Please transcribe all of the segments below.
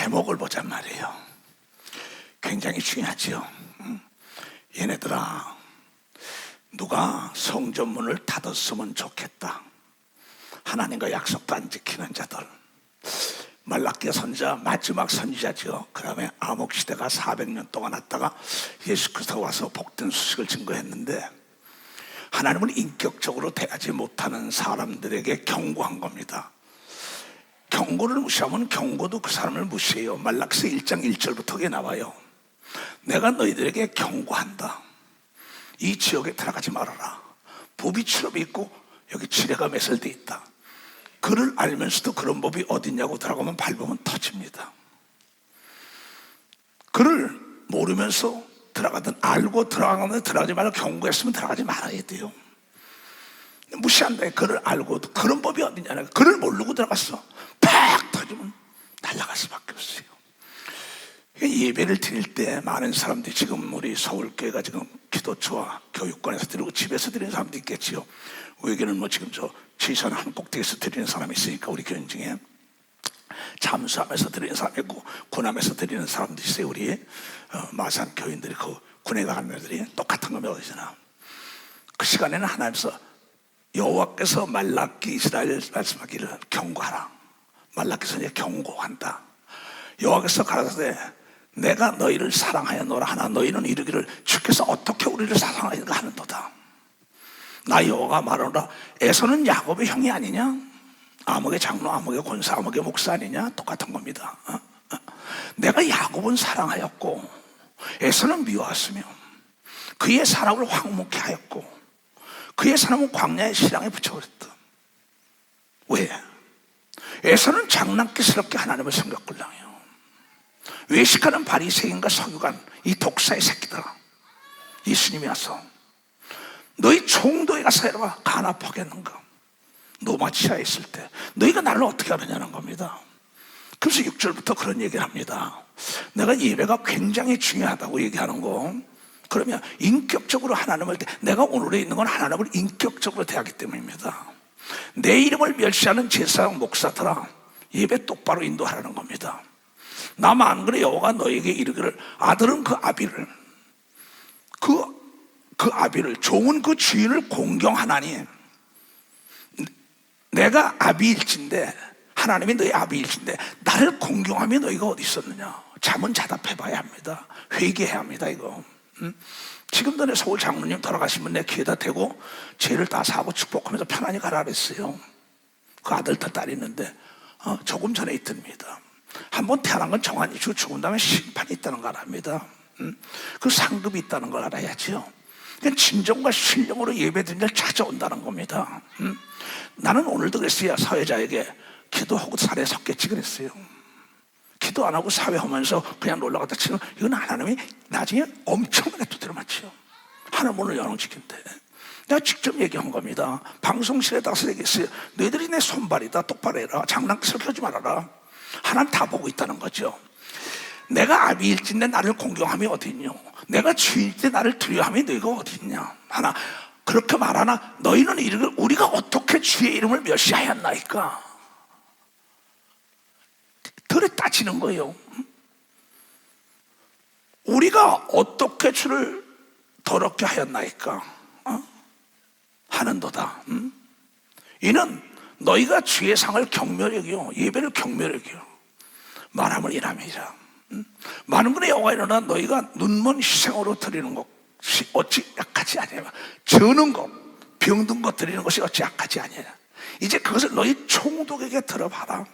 제목을 보잔 말이에요. 굉장히 중요하지요. 얘네들아, 누가 성전문을 닫았으면 좋겠다. 하나님과 약속도 안 지키는 자들. 말라기 선지자 마지막 선지자죠. 그 다음에 암흑 시대가 400년 동안 왔다가 예수 그리스도가 와서 복된 소식을 증거했는데, 하나님을 인격적으로 대하지 못하는 사람들에게 경고한 겁니다. 경고를 무시하면 경고도 그 사람을 무시해요. 말라기서 1장 1절부터 그게 나와요. 내가 너희들에게 경고한다. 이 지역에 들어가지 말아라. 법이 7법이 있고 여기 지뢰가 매설되어 있다. 그를 알면서도 그런 법이 어딨냐고 들어가면 밟으면 터집니다. 그를 모르면서 들어가든 알고 들어가면 들어가지 말고 경고했으면 들어가지 말아야 돼요. 무시한다. 그를 알고도 그런 법이 어딨냐. 그를 모르고 들어갔어. 팍 터지면 날아갈 수밖에 없어요. 예배를 드릴 때 많은 사람들이, 지금 우리 서울교회가 지금 기도처와 교육관에서 드리고 집에서 드리는 사람도 있겠지요. 우리에게는 뭐 지금 저 지선 한 꼭대기에서 드리는 사람이 있으니까 우리 교인 중에 잠수함에서 드리는 사람이 있고 군함에서 드리는 사람도 있어요. 우리 마산 교인들이 그 군에 나가는 애들이 똑같은 거 배우잖아. 그 시간에는 하나님께서 여호와께서 말라기 이스라엘 말씀하기를 경고하라. 말라기서 이제 경고한다. 여호와께서 가라사대 내가 너희를 사랑하였노라 하나 너희는 이르기를 주께서 어떻게 우리를 사랑하였는가 하는도다. 나 여호와가 말하노라 에서는 야곱의 형이 아니냐? 아목의 장로, 아목의 권사, 아목의 목사 아니냐? 똑같은 겁니다. 내가 야곱은 사랑하였고 에서는 미워하였으며 그의 사람을 황무케 하였고 그의 사람은 광야의 실랑에 붙여버렸다. 왜? 에서는 장난기스럽게 하나님을 생각걸랑해요. 외식하는 바리새인과 서기관, 이 독사의 새끼들아, 예수님이 와서 너희 총도에 가서 해봐. 간압하겠는가? 노마치아에 있을 때 너희가 나를 어떻게 하느냐는 겁니다. 그래서 6절부터 그런 얘기를 합니다. 내가 예배가 굉장히 중요하다고 얘기하는 거, 그러면 인격적으로 하나님을 내가 오늘에 있는 건 하나님을 인격적으로 대하기 때문입니다. 내 이름을 멸시하는 제사장 목사들아, 예배 똑바로 인도하라는 겁니다. 나만 안 그래. 여호와가 너에게 이르기를 아들은 그 아비를 좋은 그 주인을 공경하나니 내가 아비일진데, 하나님이 너희 아비일진데 나를 공경하며 너희가 어디 있었느냐. 잠은 자답해봐야 합니다. 회개해야 합니다. 이거 지금도 내 서울 장로님 돌아가시면 내 귀에다 대고 죄를 다 사고 축복하면서 편안히 가라 그랬어요. 그 아들과 딸이 있는데 조금 전에 있답니다. 한번 태어난 건 정한이 주고 죽은 다음에 심판이 있다는 걸 압니다. 그 상급이 있다는 걸 알아야죠. 그러니까 진정과 신령으로 예배드리는 날 찾아온다는 겁니다. 나는 오늘도 그랬어요. 사회자에게 기도하고 산에 섰겠지 그랬어요. 기도 안 하고 사회하면서 그냥 놀러 갔다 치면 이건 하나님이 나중에 엄청나게 두드려 맞죠. 하나님 오늘 연홍지킨데 내가 직접 얘기한 겁니다. 방송실에 나가서 얘기했어요. 너희들이 내 손발이다. 똑바로 해라. 장난스럽게 하지 말아라. 하나님 다 보고 있다는 거죠. 내가 아비일진데 나를 공경함이 어디 있냐. 내가 주일 때 나를 두려워함이 너희가 어디 있냐. 하나 그렇게 말하나 너희는 이르기를 우리가 어떻게 주의 이름을 멸시하였나이까. 덜에 따지는 거예요. 우리가 어떻게 주를 더럽게 하였나이까 하는도다. 이는 너희가 주의 상을 경멸히 여기요 예배를 경멸히 여기요 말함을 인함이라. 많은 분의 여호와 일어나 너희가 눈먼 희생으로 드리는 것이 어찌 약하지 아니하냐. 저는 것 병든 것 드리는 것이 어찌 약하지 아니하냐. 이제 그것을 너희 총독에게 들어봐라.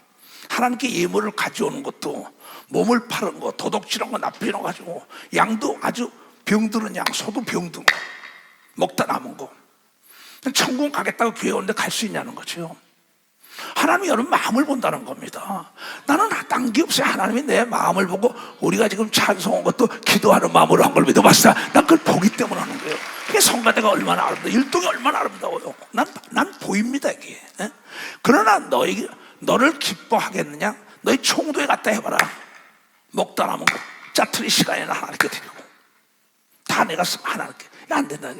하나님께 예물을 가져오는 것도 몸을 파는 거 도둑질한 거 납비는 가지고 양도 아주 병드는 양 소도 병든 거 먹다 남은 거 천국 가겠다고 교회 오는데 갈 수 있냐는 거죠. 하나님이 여러분 마음을 본다는 겁니다. 나는 딴 게 없어요. 하나님이 내 마음을 보고 우리가 지금 찬송한 것도 기도하는 마음으로 한 걸 믿어봤어. 난 그걸 보기 때문에 하는 거예요. 그게 성가대가 얼마나 아름다워 율동이 얼마나 아름다워요. 난 보입니다 이게. 그러나 너를 기뻐하겠느냐? 너희 총도에 갖다 해봐라. 먹다 남은 거 짜투리 시간에는 하나님께 드리고 다 내가 하나님께 안 된다.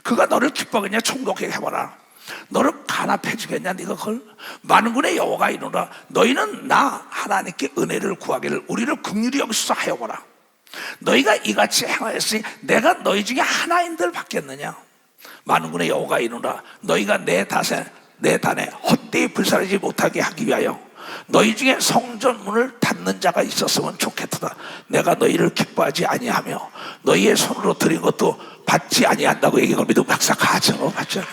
그가 너를 기뻐하겠냐? 총독에게 해봐라. 너를 간합해주겠냐? 네가 그걸 많은 군의 여호와가 이르노라. 너희는 나 하나님께 은혜를 구하기를 우리를 긍휼히 여기소서 하여보라. 너희가 이같이 행하였으니 내가 너희 중에 하나인들 받겠느냐? 많은 군의 여호와가 이르노라. 너희가 내 단에 헛되이 불사르지 못하게 하기 위하여 너희 중에 성전 문을 닫는 자가 있었으면 좋겠다. 내가 너희를 기뻐하지 아니하며 너희의 손으로 드린 것도 받지 아니한다고 얘기하면 믿고 박사 가죠. 받지 않고.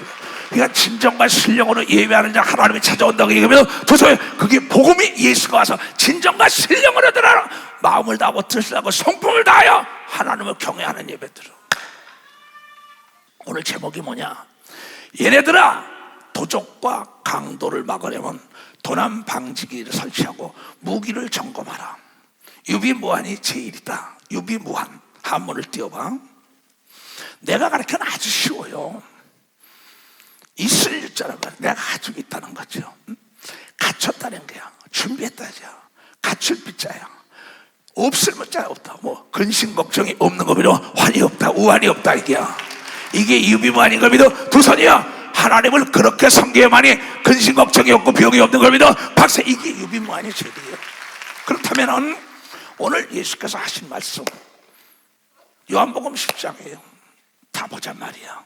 그러니까 진정과 신령으로 예배하는 자 하나님이 찾아온다고 얘기하면 도저히 그게 복음이 예수가 와서 진정과 신령으로 들어라. 마음을 다하고 뜻을 다하고 성품을 다하여 하나님을 경외하는 예배들은. 오늘 제목이 뭐냐? 얘네들아 도적과 강도를 막으려면 도난 방지기를 설치하고 무기를 점검하라. 유비무한이 제일이다. 유비무한 한문을 띄워봐. 내가 가르치는 아주 쉬워요. 있을 유자란 말이야. 내가 가지고 있다는 거죠. 갖췄다는 거야. 준비했다죠. 갖출 빚자야. 없을 문자가 없다. 뭐 근심 걱정이 없는 거 믿어 환이 없다. 우환이 없다 이게야. 이게 유비무한인 걸 믿어 두 손이야. 하나님을 그렇게 섬겨야만이 근심 걱정이 없고 병이 없는 걸 믿어 박사. 이게 유비무한이 죄이에요. 그렇다면 오늘 예수께서 하신 말씀 요한복음 10장이에요. 다 보잔 말이야.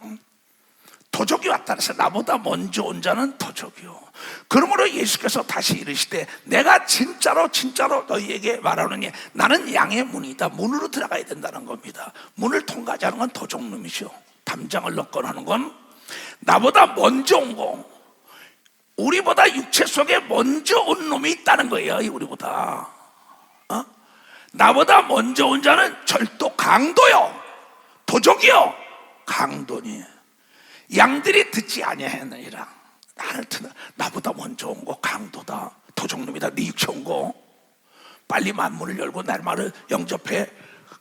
도적이 왔다 그래서 나보다 먼저 온 자는 도적이요. 그러므로 예수께서 다시 이르시되 내가 진짜로 너희에게 말하노니 나는 양의 문이다. 문으로 들어가야 된다는 겁니다. 문을 통과하지 않은 건 도적놈이죠. 담장을 넣건 하는 건 나보다 먼저 온 거, 우리보다 육체 속에 먼저 온 놈이 있다는 거예요. 우리보다 나보다 먼저 온 자는 절도 강도요, 도적이요, 강도니. 양들이 듣지 아니하였느니라. 나보다 먼저 온 거 강도다, 도적놈이다. 네 육체 온 거 빨리 만문을 열고 날마를 영접해.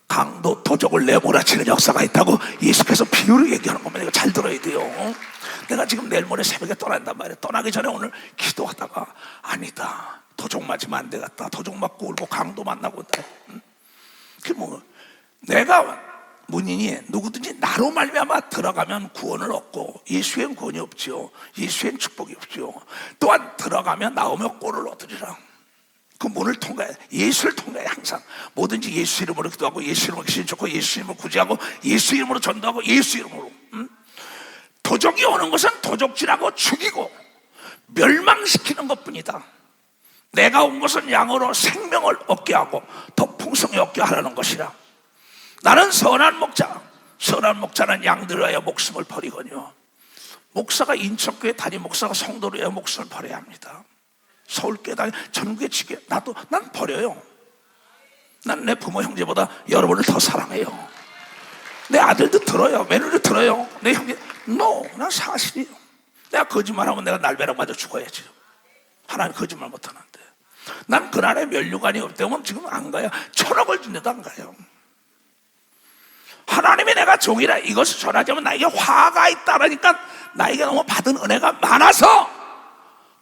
강도 도적을 내몰아치는 역사가 있다고 예수께서 비유를 얘기하는 겁니다. 이거 잘 들어야 돼요. 내가 지금 내일 모레 새벽에 떠난단 말이에요. 떠나기 전에 오늘 기도하다가 아니다, 도적 맞으면 안 되겠다. 도적 맞고 울고 강도 만나고 온다. 그 뭐 내가 문인이 누구든지 나로 말미암아 들어가면 구원을 얻고 예수엔 구원이 없죠. 예수엔 축복이 없죠. 또한 들어가면 나오며 꼴을 얻으리라. 그 문을 통과해. 예수를 통과해. 항상 뭐든지 예수 이름으로 기도하고 예수 이름으로 귀신 쫓고 예수 이름으로 구제하고 예수 이름으로 전도하고 예수 이름으로. 도적이 오는 것은 도적질하고 죽이고 멸망시키는 것뿐이다. 내가 온 것은 양으로 생명을 얻게 하고 더 풍성히 얻게 하라는 것이라. 나는 선한 목자, 선한 목자는 양들을 위하여 목숨을 버리거니와 목사가 인천교회 담임 목사가 성도로 해야 목사를 버려야 합니다. 서울교회 담임 전국에 지게 난 버려요. 난 내 부모 형제보다 여러분을 더 사랑해요. 내 아들도 들어요. 며느리도 들어요. 내 형제 난 사실이에요. 내가 거짓말하면 내가 날벼락 맞아 죽어야지. 하나님 거짓말 못하는데 난 그날에 면류관이 없다면 지금 안 가요. 1,000억을 준대도 안 가요. 하나님이 내가 종이라 이것을 전하자면 나에게 화가 있다라니까 나에게 너무 받은 은혜가 많아서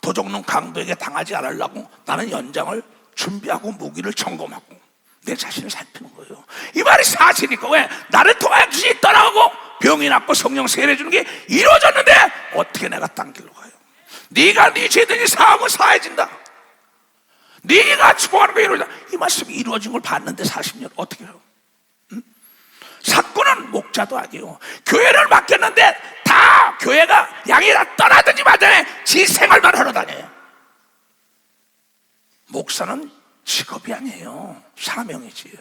도적놈 강도에게 당하지 않으려고 나는 연장을 준비하고 무기를 점검하고 내 자신을 살피는 거예요. 이 말이 사실이니까. 왜? 나를 통하여 귀신이 떠나가고 병이 낫고 성령 세례 주는 게 이루어졌는데 어떻게 내가 딴 길로 가요? 네가 네 죄든지 사하면 사해진다. 네가 추구하는 거 이루어진다. 이 말씀이 이루어진 걸 봤는데 40년 어떻게 해요? 사건은 목자도 아니에요. 교회를 맡겼는데 다 교회가 양이라 떠나든지 말든지 지 생활만 하러 다녀요. 목사는 직업이 아니에요. 사명이지.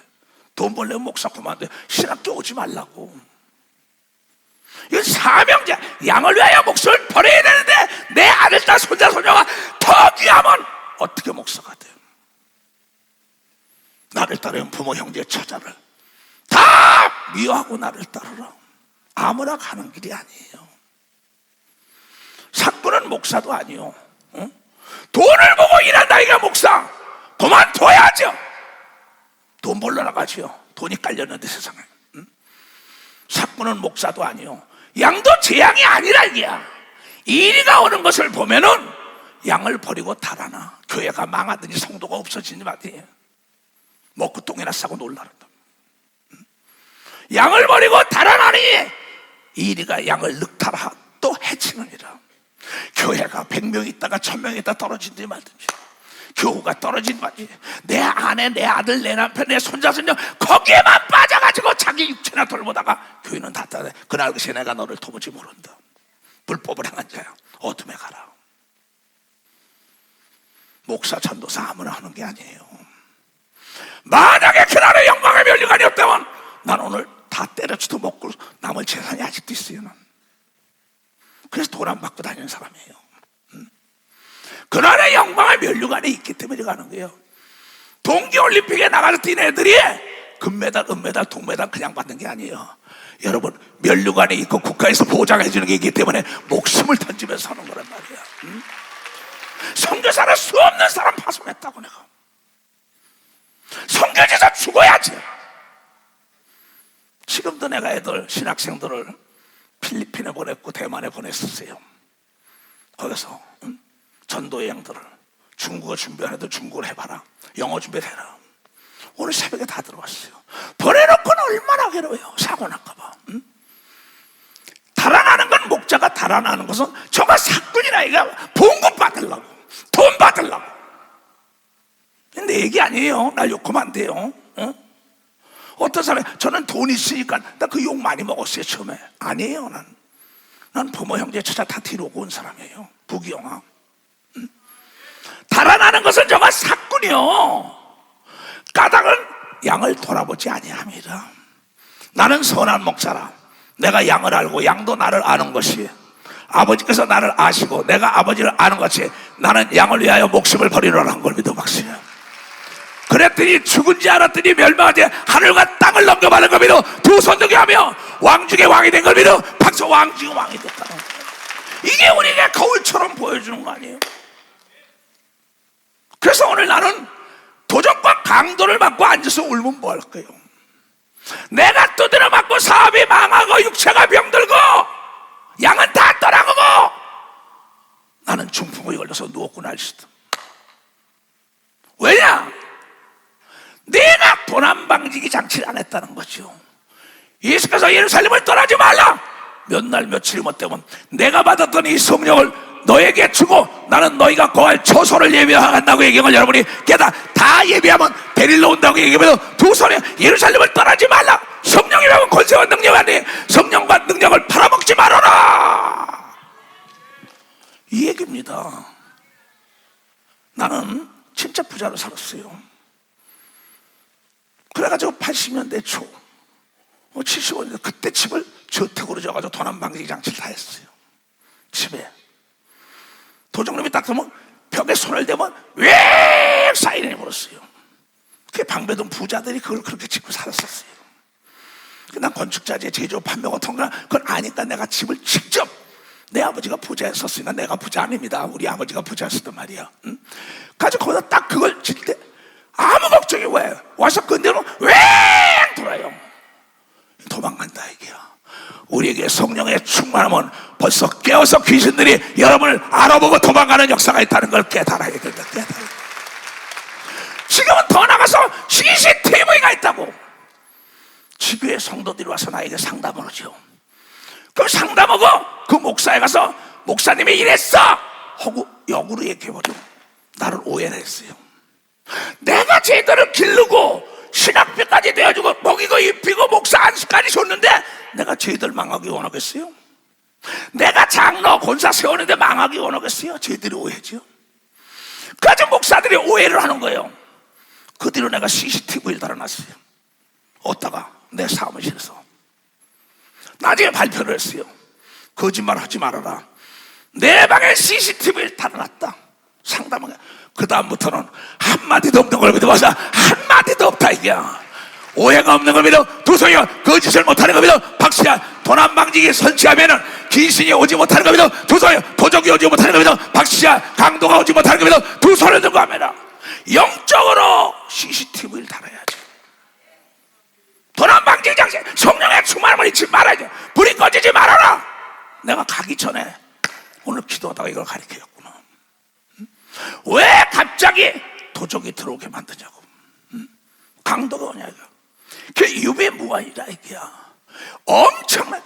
돈 벌려면 목사 그만둬. 신학교 오지 말라고. 이건 사명자. 양을 위하여 목숨을 버려야 되는데 내 아들, 딸, 손자, 손녀가 더 귀하면 어떻게 목사가 돼요? 나를 따르는 부모, 형제, 처자를 다 미워하고 나를 따르라. 아무나 가는 길이 아니에요. 사건은 목사도 아니요. 돈을 보고 일한다 이게 목사. 그만둬야죠. 돈 벌러 나가지요. 돈이 깔렸는데 세상에. 사건은 목사도 아니요. 양도 재앙이 아니라 이게야. 이리가 오는 것을 보면은 양을 버리고 달아나. 교회가 망하든지 성도가 없어지지 말이에요. 먹고 똥이나 싸고 놀라는다. 양을 버리고 달아나니 이리가 양을 늑탈하 또 해치느니라. 교회가 100명 있다가 1000명 있다 떨어진지 말든지 교우가 떨어진 말이 내 아내, 내 아들, 내 남편, 내 손자, 손녀 거기에만 빠져가지고 자기 육체나 돌보다가 교회는 다 따라. 그날 그시 내가 너를 도무지 모른다. 불법을 행한 자야 어둠에 가라. 목사, 전도사 아무나 하는 게 아니에요. 만약에 그날의 영광의 면류관이 없다면 난 오늘 다 때려쳐도 먹고 남을 재산이 아직도 있어요. 난. 그래서 돈 안 받고 다니는 사람이에요. 그날의 영광의 면류관이 있기 때문에 가는 거예요. 동계올림픽에 나가서 뛴 애들이 금메달, 은메달, 동메달 그냥 받는 게 아니에요. 여러분 면류관이 있고 국가에서 보장해 주는 게 있기 때문에 목숨을 던지면서 사는 거란 말이야. 선교사는 수 없는 사람 파송했다고 내가. 선교지에서 죽어야지. 지금도 내가 애들 신학생들을 필리핀에 보냈고 대만에 보냈었어요. 거기서 전도 여행들을 중국어 준비하는 애들 중국어를 해봐라. 영어 준비해라. 오늘 새벽에 다 들어왔어요. 보내놓고는 얼마나 괴로워요. 사고 날까봐. 달아나는 건 목자가 달아나는 것은 저가 사건이라 이거 봉급 받으려고 돈 받으려고. 내 얘기 아니에요. 날 욕하면 안 돼요. 어떤 사람이 저는 돈 있으니까 나 그 욕 많이 먹었어요 처음에. 아니에요. 난 부모 형제 처자 다 뒤로 온 사람이에요. 부귀영화. 달아나는 것은 저가 사꾼이요. 까닭은 양을 돌아보지 아니함이라. 나는 선한 목자라. 내가 양을 알고 양도 나를 아는 것이 아버지께서 나를 아시고 내가 아버지를 아는 것이 나는 양을 위하여 목숨을 버리노라는 걸 믿어 박수야. 그랬더니 죽은지 알았더니 멸망하지 하늘과 땅을 넘겨받은 걸 믿어 두 손 들게 하며 왕 중에 왕이 된 걸 믿어 박수. 왕 중에 왕이 됐다는 거예요. 이게 우리에게 거울처럼 보여주는 거 아니에요? 그래서 오늘 나는 도적과 강도를 맞고 앉아서 울면 뭐 할 거예요? 내가 두드려 맞고 사업이 망하고 육체가 병들고 양은 다 떠나가고 나는 중풍에 걸려서 누웠고 날씨도. 왜냐? 내가 도난방지기 장치를 안 했다는 거죠. 예수께서 예루살렘을 떠나지 말라. 몇 날 며칠 못 되면 내가 받았던 이 성령을 너에게 주고 나는 너희가 거할 처소를 예비한다고 얘기하면 여러분이 다 예비하면 데리러 온다고 얘기하면 두 손에 예루살렘을 떠나지 말라. 성령이라면 권세와 능력이 아니 성령과 능력을 팔아먹지 말아라. 이 얘기입니다. 나는 진짜 부자로 살았어요. 그래가지고 80년대 초 75년대 그때 집을 저택으로 줘가지고 도난방지 장치를 다 했어요. 집에. 도적놈이 딱 보면 벽에 손을 대면 왜 사이렌이 불었어요. 그 방배동 부자들이 그걸 그렇게 짓고 살았었어요. 난 건축자재, 제조업, 판매가 통과 그걸 아니까 내가 집을 직접, 내 아버지가 부자였었으니까 내가 부자 아닙니다. 우리 아버지가 부자였었단 말이야. 응? 가지고 거기다 딱 그걸 짓을 때 아무 걱정이 왜? 와서 건드리면 왜 돌아요. 도망간다 이게야. 우리에게 성령의 충만함은 벌써 깨어서 귀신들이 여러분을 알아보고 도망가는 역사가 있다는 걸 깨달아야 된다. 지금은 더 나가서 CCTV가 있다고. 지교의 성도들이 와서 나에게 상담을 하죠. 그럼 상담하고 그 목사에 가서 목사님이 이랬어 하고 역으로 얘기해버려. 나를 오해를 했어요. 내가 쟤들을 기르고 신학비까지 내어주고 먹이고 입히고 목사 안수까지 줬는데 내가 쟤들 망하기 원하겠어요? 내가 장로 권사 세우는데 망하기 원하겠어요? 쟤들이 오해죠. 그래서 목사들이 오해를 하는 거예요. 그 뒤로 내가 CCTV를 달아놨어요. 어디다가? 내 사무실에서. 나중에 발표를 했어요. 거짓말 하지 말아라. 내 방에 CCTV를 달아놨다. 상담은 그 다음부터는 한마디도 없는 걸 믿어봐서 한마디도 없다 이게야. 오해가 없는 걸 믿어. 두성이가 거짓을 못하는 걸 믿어. 박씨야 도난방지기 설치하면은 귀신이 오지 못하는 걸 믿어. 두성이가 도적이 오지 못하는 걸 믿어. 박씨야 강도가 오지 못하는 걸 믿어. 두 손을 들고 하면은 영적으로 CCTV를 달아야지. 도난방지 장치 성령의 충만함을 잊지 말아야지. 불이 꺼지지 말아라. 내가 가기 전에 오늘 기도하다가 이걸 가르쳐줬구나. 왜 갑자기 도적이 들어오게 만드냐고. 강도가 오냐고. 그 유배무환이라 이게야. 엄청난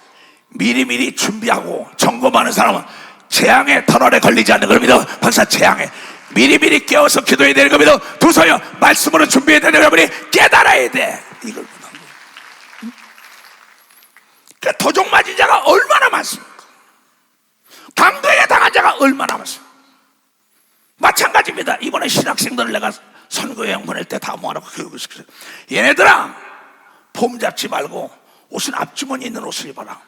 미리미리 준비하고 점검하는 사람은 재앙의 터널에 걸리지 않는 걸 믿어. 박사 재앙에 미리미리 깨워서 기도해야 되는 걸 믿어. 두서여 말씀으로 준비해야 되는 여러분이 깨달아야 돼. 이걸 못한 거야. 그 도적 맞은 자가 얼마나 많습니까? 강도에게 당한 자가 얼마나 많습니까? 마찬가지입니다. 이번에 신학생들을 내가 선교여행 보낼 때 다 모아놓고 교육을 시켰어요. 얘네들아 폼 잡지 말고 옷은 앞주머니에 있는 옷을 입어라.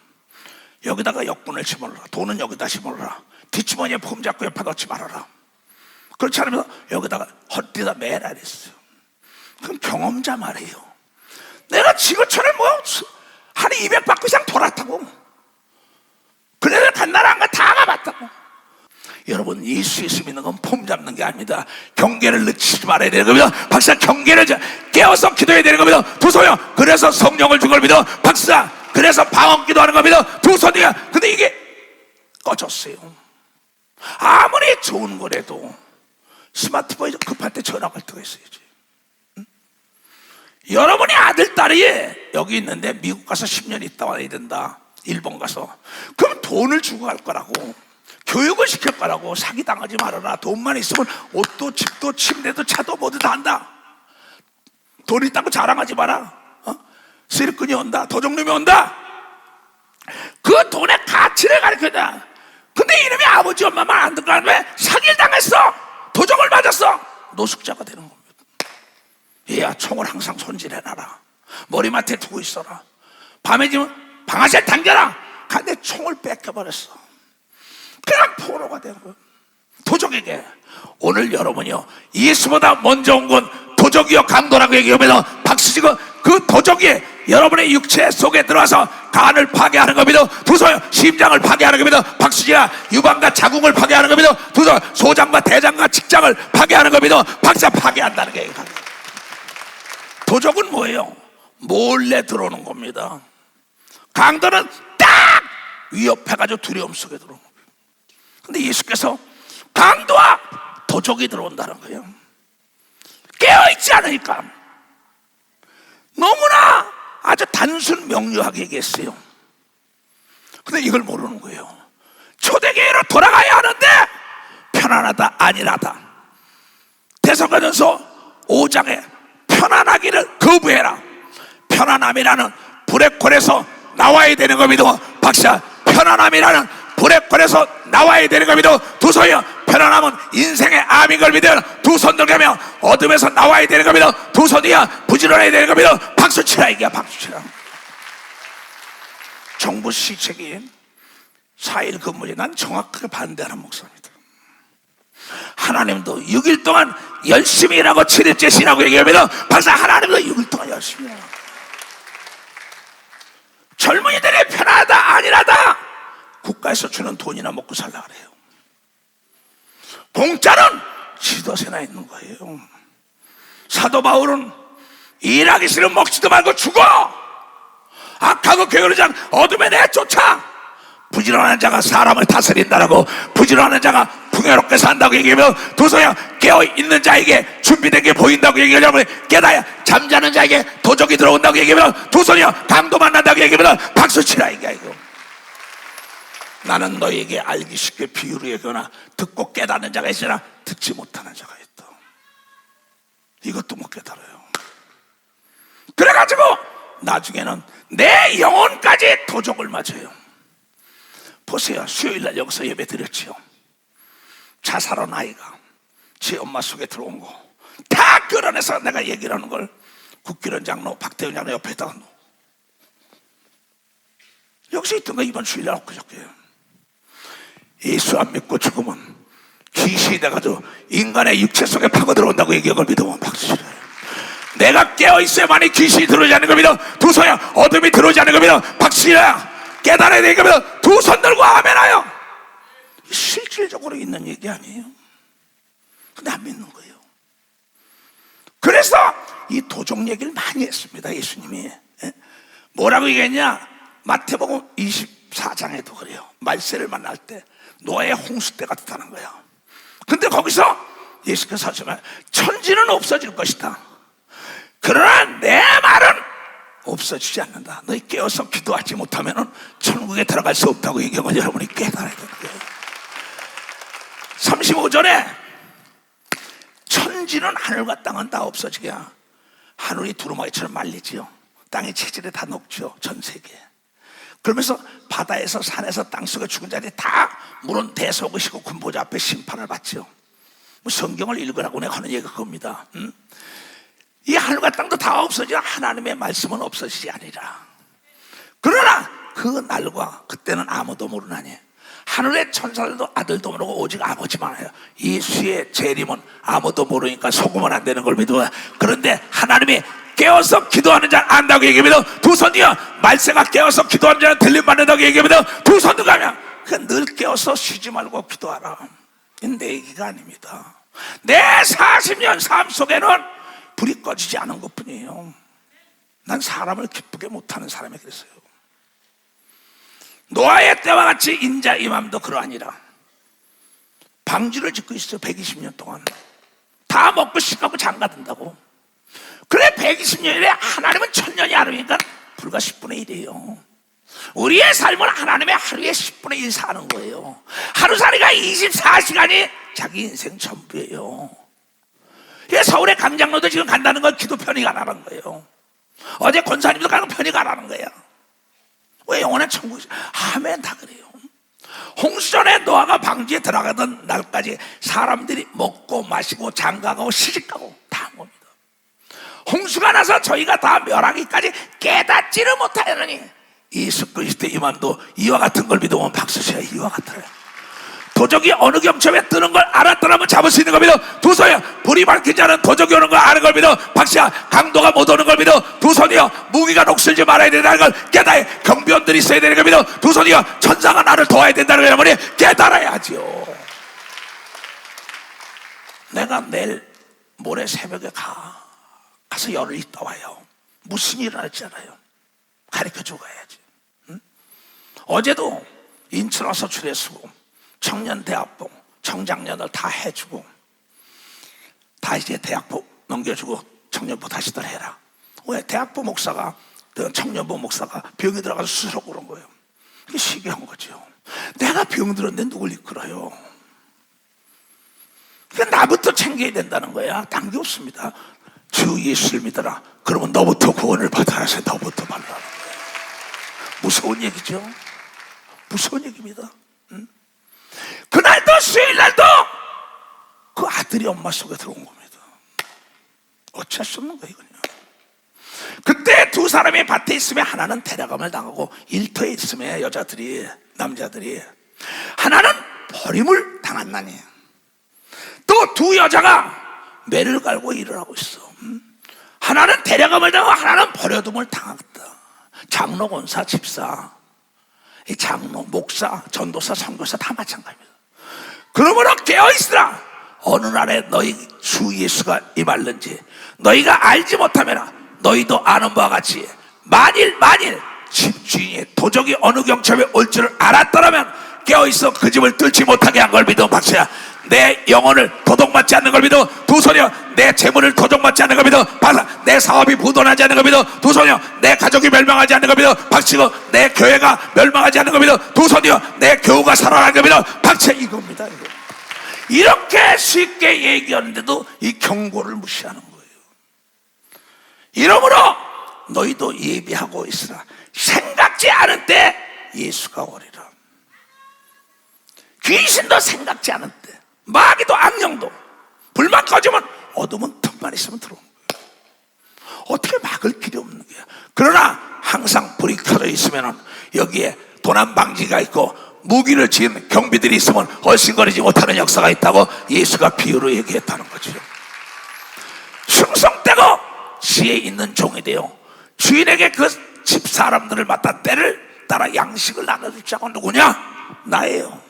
여기다가 역분을 집어넣어라. 돈은 여기다 집어넣어라. 뒷주머니에 폼 잡고 옆에 넣지 말아라. 그렇지 않으면 여기다가 헛디다 매라 그랬어요. 그럼 경험자 말이에요. 내가 지구촌을 한 200바퀴 이상 돌았다고. 그네들 간 나라 안 가 다 가봤다고. 여러분 예수 믿는 건 폼 잡는 게 아닙니다. 경계를 늦추지 말아야 되는 겁니다. 박사 경계를 깨워서 기도해야 되는 겁니다. 두손이요. 그래서 성령을 준 걸 믿어. 박사 그래서 방언 기도하는 겁니다. 두손이야. 근데 이게 꺼졌어요. 아무리 좋은 거라도 스마트폰이 급할 때 전화 갈 때가 있어야지. 응? 여러분이 아들 딸이 여기 있는데 미국 가서 10년 있다 와야 된다. 일본 가서. 그럼 돈을 주고 갈 거라고. 교육을 시킬 거라고. 사기당하지 말아라. 돈만 있으면 옷도 집도 침대도 차도 모두 다 한다. 돈 있다고 자랑하지 마라. 세력꾼이 온다. 도적놈이 온다. 그 돈의 가치를 가르쳐야. 근데 이놈이 아버지 엄마 말 안 듣고 하면 왜 사기를 당했어? 도적을 맞았어. 노숙자가 되는 겁니다. 얘야 총을 항상 손질해놔라. 머리맡에 두고 있어라. 밤에 지면 방아쇠 당겨라. 근데 총을 뺏겨버렸어. 그냥 포로가 된 거예요. 도적에게. 오늘 여러분이요 예수보다 먼저 온 건 도적이요 강도라고 얘기하면 박수치고 그 도적이 여러분의 육체 속에 들어와서 간을 파괴하는 겁니다. 두서 심장을 파괴하는 겁니다. 박수지야 유방과 자궁을 파괴하는 겁니다. 두서 소장과 대장과 직장을 파괴하는 겁니다. 박사 파괴한다는 게 도적은 뭐예요? 몰래 들어오는 겁니다. 강도는 딱 위협해가지고 두려움 속에 들어오는 겁니다. 근데 예수께서 강도와 도적이 들어온다는 거예요. 깨어있지 않으니까. 너무나 아주 단순 명료하게 얘기했어요. 근데 이걸 모르는 거예요. 초대교회로 돌아가야 하는데 편안하다 아니라다. 데살로니가전서 5장에 편안하기를 거부해라. 편안함이라는 불의 콜에서 나와야 되는 겁니다. 박사 편안함이라는 불의 콜에서 나와야 되는 겁니다. 두 손이요 편안함은 인생의 암인 걸 믿어요. 두 손 들게며 어둠에서 나와야 되는 겁니다. 두 손이야 부지런해야 되는 겁니다. 박수치라 이게 박수치라. 정부 시책이 4일 근무제 난 정확하게 반대하는 목사입니다. 하나님도 6일 동안 열심히 일하고 7일째 쉬라고 얘기하면 박사 하나님도 6일 동안 열심히 일하고 젊은이들이 편하다 안일하다 국가에서 주는 돈이나 먹고 살라 그래요. 공짜는 지도세나 있는 거예요. 사도 바울은 일하기 싫으면 먹지도 말고 죽어. 악하고 게으르장 어둠에 내쫓아. 부지런한 자가 사람을 다스린다라고. 부지런한 자가 풍요롭게 산다고 얘기하면 도서야 깨어있는 자에게 준비된 게 보인다고 얘기하려면 깨다야 잠자는 자에게 도적이 들어온다고 얘기하면 도서야 강도 만난다고 얘기하면 박수치라 얘기하고. 나는 너에게 알기 쉽게 비유로 얘기하나 듣고 깨닫는 자가 있으나 듣지 못하는 자가 있다. 이것도 못 깨달아요. 그래가지고 나중에는 내 영혼까지 도적을 맞아요. 보세요. 수요일날 여기서 예배 드렸지요. 자살한 아이가 제 엄마 속에 들어온 거 다 끌어내서 내가 얘기를 하는 걸 국기련 장로 박태훈 장로 옆에다가 놓고 여기서 있던 거 이번 주일날 엊그저께 예수 안 믿고 죽으면 귀신이 돼가지고 인간의 육체 속에 파고들어온다고 얘기한 걸 믿으면 박수치래. 내가 깨어있어야만이 귀신이 들어오지 않는 겁니다. 두 손이야 어둠이 들어오지 않는 겁니다. 박수치라. 깨달아야 되니까 두 손 들고 아멘하여. 실질적으로 있는 얘기 아니에요. 근데 안 믿는 거예요. 그래서 이 도적 얘기를 많이 했습니다. 예수님이 뭐라고 얘기했냐. 마태복음 24장에도 그래요. 말세를 만날 때 노아의 홍수 때 같다는 거야. 근데 거기서 예수께서 하시면 천지는 없어질 것이다. 그러나 내 말은 없어지지 않는다. 너희 깨어서 기도하지 못하면 천국에 들어갈 수 없다고 얘기하면 여러분이 깨달아야 되는 거예요. 35절에 천지는 하늘과 땅은 다 없어지게 하늘이 두루마기처럼 말리지요. 땅의 체질에 다 녹죠. 전 세계에. 그러면서 바다에서 산에서 땅속에 죽은 자들이 다 물은 대속이시고 군보자 앞에 심판을 받죠. 뭐 성경을 읽으라고 내가 하는 얘기가 그겁니다. 이 하늘과 땅도 다 없어져 하나님의 말씀은 없어지지 아니라. 그러나 그 날과 그때는 아무도 모르나니 하늘의 천사들도 아들도 모르고 오직 아버지만 해요. 이 수의 재림은 아무도 모르니까 속으면 안 되는 걸 믿어요. 그런데 하나님이 깨어서 기도하는 자는 안다고 얘기하면 두 손이요 말세가 깨어서 기도하는 자는 들림 받는다고 얘기하면 두 손도 가면 늘 깨어서 쉬지 말고 기도하라. 이건 내 얘기가 아닙니다. 내 40년 삶 속에는 불이 꺼지지 않은 것뿐이에요. 난 사람을 기쁘게 못하는 사람이 그랬어요. 노아의 때와 같이 인자 이맘도 그러하니라. 방주를 짓고 있어요. 120년 동안 다 먹고 씻고 장가든다고. 그래 120년이래. 하나님은 1000년이 하루니까 불과 10분의 1이에요. 우리의 삶은 하나님의 하루에 10분의 1 사는 거예요. 하루살이가 24시간이 자기 인생 전부예요. 서울의 강장로도 지금 간다는 건 기도 편의가 안 하는 거예요. 어제 권사님도 가는 편의가 안 하는 거야. 왜 영원한 천국이 아멘 다 그래요. 홍수전에 노아가 방주에 들어가던 날까지 사람들이 먹고 마시고 장가가고 시집가고 다 한 겁니다. 홍수가 나서 저희가 다 멸하기까지 깨닫지를 못하였느니 예수 그리스도의 이만도 이와 같은 걸 믿으면 박수치라. 이와 같아요. 도적이 어느 경첩에 뜨는 걸 알았더라면 잡을 수 있는 겁니다. 두 손이요 불이 밝힌 자는 도적이 오는 걸 아는 걸 믿어. 박씨야 강도가 못 오는 걸 믿어. 두 손이요 무기가 녹슬지 말아야 된다는 걸 깨달아야 경비원들이 있어야 되는 걸 믿어. 두 손이요 천사가 나를 도와야 된다는 걸 여러분이 깨달아야죠. 내가 내일 모레 새벽에 가서 열흘 있다 와요. 무슨 일을 할지알아요. 가르쳐주고 가야지. 응? 어제도 인천 와서 주례수고 청년 대학부 청장년을 다 해주고 다 이제 대학부 넘겨주고 청년부 다시들 해라. 왜? 대학부 목사가 청년부 목사가 병이 들어가서 수술하고 그런 거예요. 이게 시기한 거죠. 내가 병 들었는데 누굴 이끌어요? 그러니까 나부터 챙겨야 된다는 거야. 딴 게 없습니다. 주 예수를 믿어라. 그러면 너부터 구원을 받아야 해서 너부터 받으라는 거예요. 무서운 얘기죠. 무서운 얘기입니다. 응? 그날도 수요일날도 그 아들이 엄마 속에 들어온 겁니다. 어찌할 수 없는 거예요 이건요. 그때 두 사람이 밭에 있으면 하나는 데려감을 당하고 일터에 있으면 여자들이 남자들이. 하나는 버림을 당한다니. 또 두 여자가 매를 갈고 일을 하고 있어. 하나는 데려감을 당하고 하나는 버려둠을 당했다. 장로, 권사, 집사, 이 장로, 목사, 전도사, 선교사 다 마찬가지입니다. 그러므로 깨어있으라. 어느 날에 너희 주 예수가 임할는지 너희가 알지 못하면 너희도 아는 바와 같이 만일 집주인이 도적이 어느 경첩에 올 줄을 알았더라면 깨어있어 그 집을 뚫지 못하게 한 걸 믿어. 박수야. 내 영혼을 도둑맞지 않는 걸 믿어. 두 손이여. 내 재물을 도둑맞지 않는 걸 믿어. 박수. 내 사업이 부도나지 않는 걸 믿어. 두 손이여. 내 가족이 멸망하지 않는 걸 믿어. 박수고. 내 교회가 멸망하지 않는 걸 믿어. 두 손이여. 내 교우가 살아나는 걸 믿어. 박수. 이겁니다. 이거. 이렇게 쉽게 얘기하는데도 이 경고를 무시하는 거예요. 이러므로 너희도 예비하고 있으라. 생각지 않은 때 예수가 오리라. 귀신도 생각지 않은 때, 마귀도 악령도 불만 꺼지면 어둠은 틈만 있으면 들어오는 거예요. 어떻게 막을 길이 없는 거야. 그러나 항상 불이 켜져 있으면 여기에 도난방지가 있고 무기를 지은 경비들이 있으면 얼씬거리지 못하는 역사가 있다고 예수가 비유로 얘기했다는 거죠. 충성되고 지혜 있는 종이 되어 주인에게 그 집 사람들을 맡아 때를 따라 양식을 나눠줄 자가 누구냐? 나예요.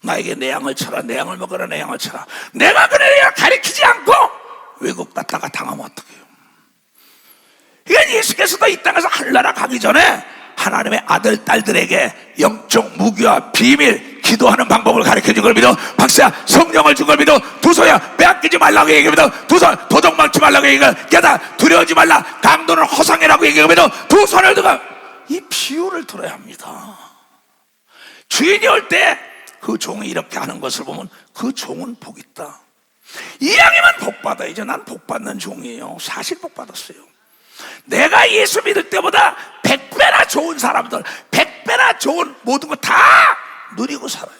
나에게 내 양을 쳐라, 내 양을 먹어라, 내 양을 쳐라. 내가 그래야 가리키지 않고 외국 갔다가 당하면 어떡해요? 이건 예수께서도 이 땅에서 하늘나라 가기 전에 하나님의 아들, 딸들에게 영적 무기와 비밀, 기도하는 방법을 가르쳐준 걸 믿어. 박수야. 성령을 준 걸 믿어. 두 손이야. 빼앗기지 말라고 얘기합니다. 두 손. 도적 막지 말라고 얘기합니다. 게다가 두려워하지 말라. 강도는 허상이라고 얘기합니다. 두 손을 들고 이 비유를 들어야 합니다. 주인이 올 때 그 종이 이렇게 하는 것을 보면 그 종은 복 있다. 이왕이면 복 받아야죠. 난 복 받는 종이에요. 사실 복 받았어요. 내가 예수 믿을 때보다 100배나 좋은 사람들, 100배나 좋은 모든 거 다 누리고 살아요.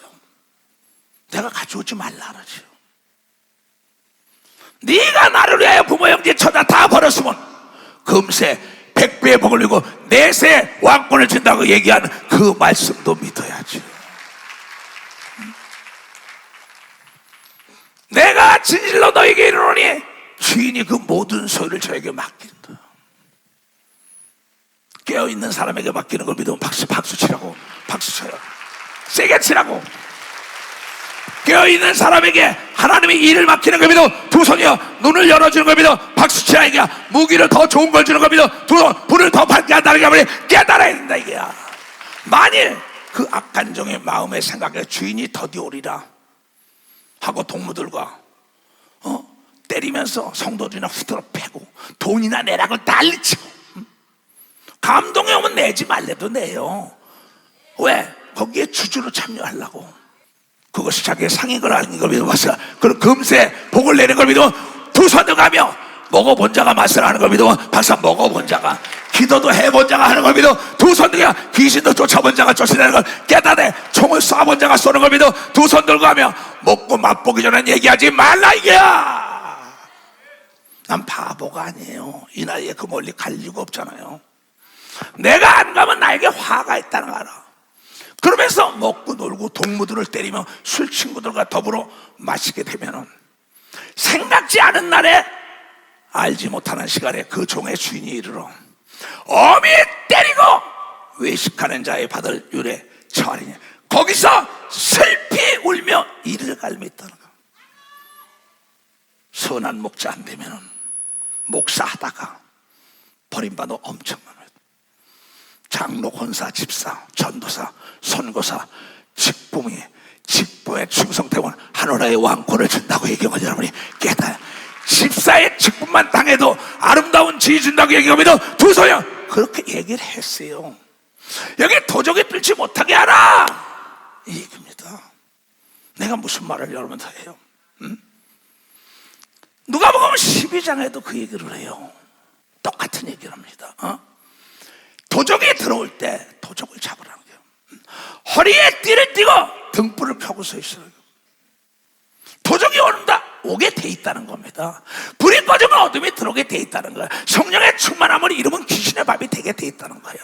내가 가져오지 말라 그러죠. 네가 나를 위하여 부모 형제 처자 다 버렸으면 금세 100배의 복을 누리고 내세 왕권을 준다고 얘기하는 그 말씀도 믿어야죠. 내가 진실로 너에게 이르노니 주인이 그 모든 소유를 저에게 맡긴다. 깨어있는 사람에게 맡기는 걸 믿으면 박수 치라고. 박수 쳐요. 세게 치라고. 깨어있는 사람에게 하나님의 일을 맡기는 걸 믿어. 두 손이여. 눈을 열어주는 걸 믿어. 박수 치라 이게야. 무기를 더 좋은 걸 주는 걸 믿어. 두 손. 불을 더 밝게 한다는 게 아니라 깨달아야 된다 이게야. 만일 그 악한 종의 마음에 생각해 주인이 더디 오리라 하고 동무들과 때리면서 성도들이나 후드러 패고 돈이나 내라고 난리치고 감동이 오면 내지 말래도 내요. 왜? 거기에 주주로 참여하려고. 그것이 자기의 상인 걸 아닌 걸 믿어봤어. 그럼 금세 복을 내는 걸 믿으면 두 손을 가며 먹어본 자가 맛을 아는 걸 믿으면 박사 먹어본 자가 기도도 해본 자가 하는 걸 믿어. 두 손 들고 귀신도 쫓아본 자가 쫓아내는 걸 깨닫네. 총을 쏴본 자가 쏘는 걸 믿어. 두 손 들고 하며 먹고 맛보기 전엔 얘기하지 말라 이게야. 난 바보가 아니에요. 이 나이에 그 멀리 갈 이유가 없잖아요. 내가 안 가면 나에게 화가 있다는 거 알아. 그러면서 먹고 놀고 동무들을 때리며 술 친구들과 더불어 마시게 되면은 생각지 않은 날에 알지 못하는 시간에 그 종의 주인이 이르러 어미 때리고 외식하는 자의 받을 유래 처하리니 거기서 슬피 울며 이를 갈매했다는 거. 선한 목자 안 되면은 목사하다가 버림받아 엄청난 장로, 권사, 집사, 전도사, 선교사, 직분에 충성되면 하늘나라의 왕권을 준다고 얘기하면 여러분이 깨달아요. 집사의 직분만 당해도 아름다운 지위 준다고 얘기합니다. 두 손이요. 그렇게 얘기를 했어요. 여기 도적이 뚫지 못하게 하라 이 얘기입니다. 내가 무슨 말을 여러분한테 해요? 누가 보면 12장에도 그 얘기를 해요. 똑같은 얘기를 합니다. 도적이 들어올 때 도적을 잡으라는 거예요. 허리에 띠를 띠고 등불을 켜고 서 있어요. 도적이 오게 돼 있다는 겁니다. 불이 꺼지면 어둠이 들어오게 돼 있다는 거예요. 성령의 충만함을 이루면 귀신의 밥이 되게 돼 있다는 거예요.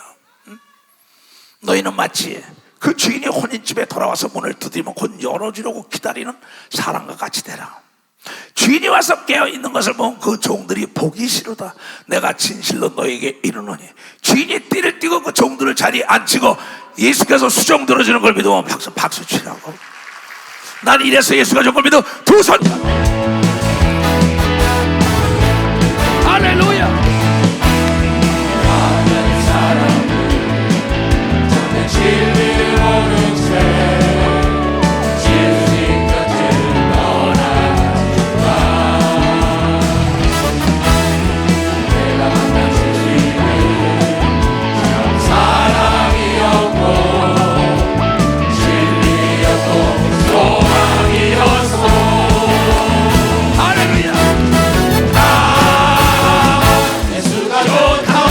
너희는 마치 그 주인이 혼인집에 돌아와서 문을 두드리면 곧 열어주려고 기다리는 사람과 같이 되라. 주인이 와서 깨어있는 것을 보면 그 종들이 보기 싫으다. 내가 진실로 너에게 이르노니 주인이 띠를 띠고 그 종들을 자리에 앉히고 예수께서 수종 들어주는 걸 믿으면 박수 치라고. 난 이래서 예수가 준 걸 믿어 두 손. 할렐루야. 많은 사람들 정말 진리 모른 채 진리 끝을 떠나가 내가 만난 진리는 참 사랑이었고 진리였고 소망이었어. 할렐루야. 예수가 좋다오.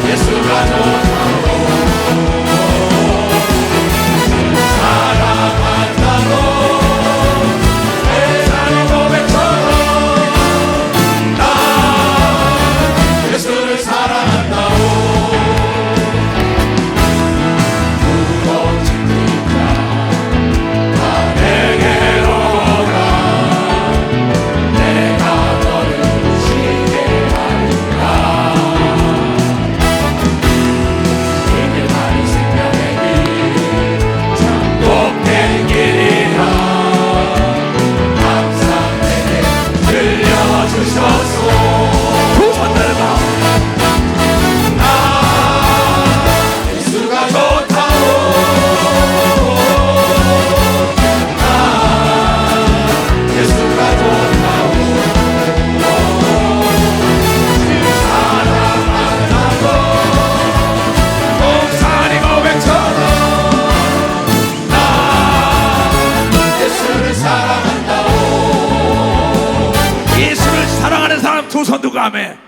예수가 좋다오. 사랑한다고 내 삶의 고백처럼 나 예수를 사랑한다오. 무거워진 그림자 다 내게로 오라. 내가 너를 쉬게 하리라. 이게 바른 생명의 길 참 복된 길이라. 항상 내게 들려주셔서 두 손 들고 예수가 좋다오. 예수가 좋다오. 사랑한다고 옥산이 고백처럼 나 예수를 사랑한다오. 예수를 사랑하는 사람 두 손 들고 아멘.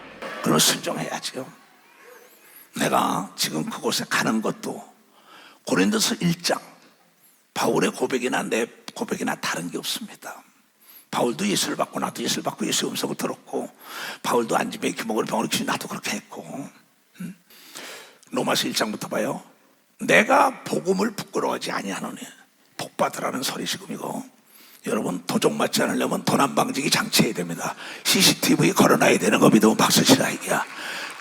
그럼 순종해야죠. 내가 지금 그곳에 가는 것도 고린도서 1장 바울의 고백이나 내 고백이나 다른 게 없습니다. 바울도 예수를 받고 나도 예수를 받고 예수의 음성을 들었고, 바울도 안집에 기목을 병으로 키우고 나도 그렇게 했고. 로마서 1장부터 봐요. 내가 복음을 부끄러워하지 아니하노니 복받으라는 소리 지금이고, 여러분 도적 맞지 않으려면 도난방지기 장치해야 됩니다. CCTV 걸어놔야 되는 거 믿으면 박수 치라 이게야.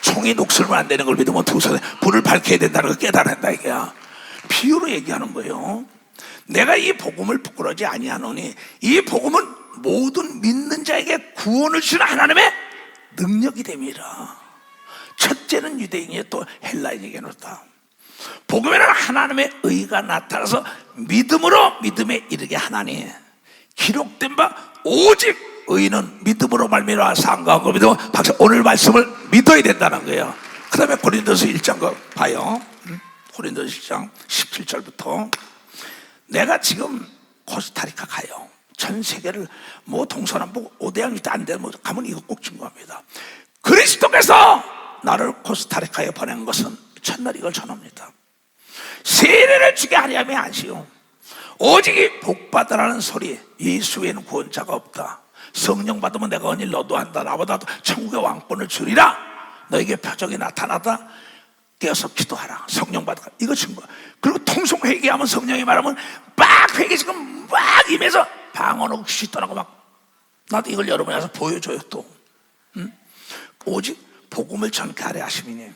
총이 녹슬면 안 되는 걸 믿으면 두 손에 불을 밝혀야 된다는 걸 깨달았다 이게야. 비유로 얘기하는 거예요. 내가 이 복음을 부끄러워하지 아니하노니 이 복음은 모든 믿는 자에게 구원을 주는 하나님의 능력이 됨이라. 첫째는 유대인이요 또 헬라인에게 놓다. 복음에는 하나님의 의가 나타나서 믿음으로 믿음에 이르게 하나니 기록된 바 오직 의인은 믿음으로 말미암아 상가한 걸 믿으면 박사 오늘 말씀을 믿어야 된다는 거예요. 그 다음에 고린도서 1장 거 봐요. 고린도서 1장 17절부터 내가 지금 코스타리카 가요. 전 세계를 뭐 동서남북 5대양이 안 되면 가면 이거 꼭 증거합니다. 그리스도께서 나를 코스타리카에 보낸 것은 첫날 이걸 전합니다. 세례를 주게 하려면 안시오. 오직 이 복받으라는 소리. 예수 외에는 구원자가 없다. 성령 받으면 내가 언일 너도 한다. 나보다도 천국의 왕권을 주리라. 너에게 표적이 나타나다. 깨어서 기도하라. 성령 받으라. 이거 증거. 그리고 통성 회개하면 성령이 말하면 막 회개 지금 막 임해서 방언하고 귀신 떠나고 막. 나도 이걸 여러분이 와서 보여줘요 또. 오직 복음을 전케하려 하심이니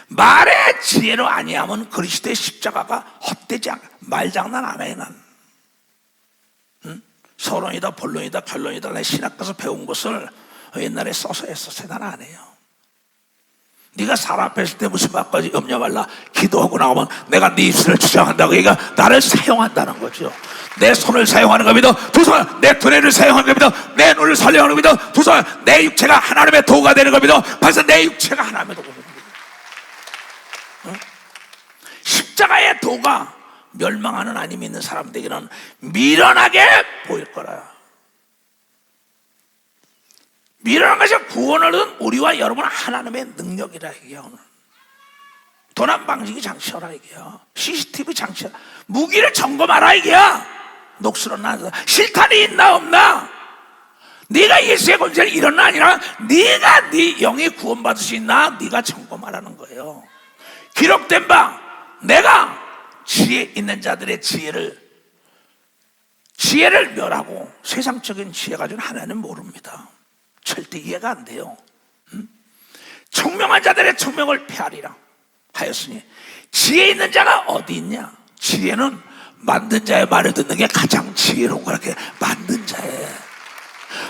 말의 지혜로 아니하면 그리스도의 십자가가 헛되지 않아. 말장난 안 해. 난 서론이다 본론이다 결론이다 내 신학 가서 배운 것을 옛날에 써서 했었어요. 난 안 해요. 네가 사람 앞에 있을 때 무슨 말까지 염려 말라. 기도하고 나오면 내가 네 입술을 주장한다고. 얘가 나를 사용한다는 거죠. 내 손을 사용하는 겁니다. 두 손. 내 두뇌를 사용하는 겁니다. 내 눈을 살려하는 겁니다. 두 손. 내 육체가 하나님의 도가 되는 겁니다. 벌써 내 육체가 하나님의 도가 되는 겁니다. 십자가의 도가 멸망하는 아님이 있는 사람들에게는 미련하게 보일 거라. 미련한 것이 구원을 얻은 우리와 여러분은 하나님의 능력이라 이게요. 오늘 도난방지기 장치하라 이게요. CCTV 장치하라. 무기를 점검하라 이게요. 녹슬어 나 실탄이 있나 없나. 네가 예수의 권세를 이런 아니라 네가 네 영이 구원받을 수 있나 네가 점검하라는 거예요. 기록된 바 내가 지혜 있는 자들의 지혜를 멸하고 세상적인 지혜 가지고는 하나님 모릅니다. 절대 이해가 안 돼요. 청명한 자들의 청명을 폐하리라 하였으니 지혜 있는 자가 어디 있냐? 지혜는 만든 자의 말을 듣는 게 가장 지혜로운 거라. 만든 자의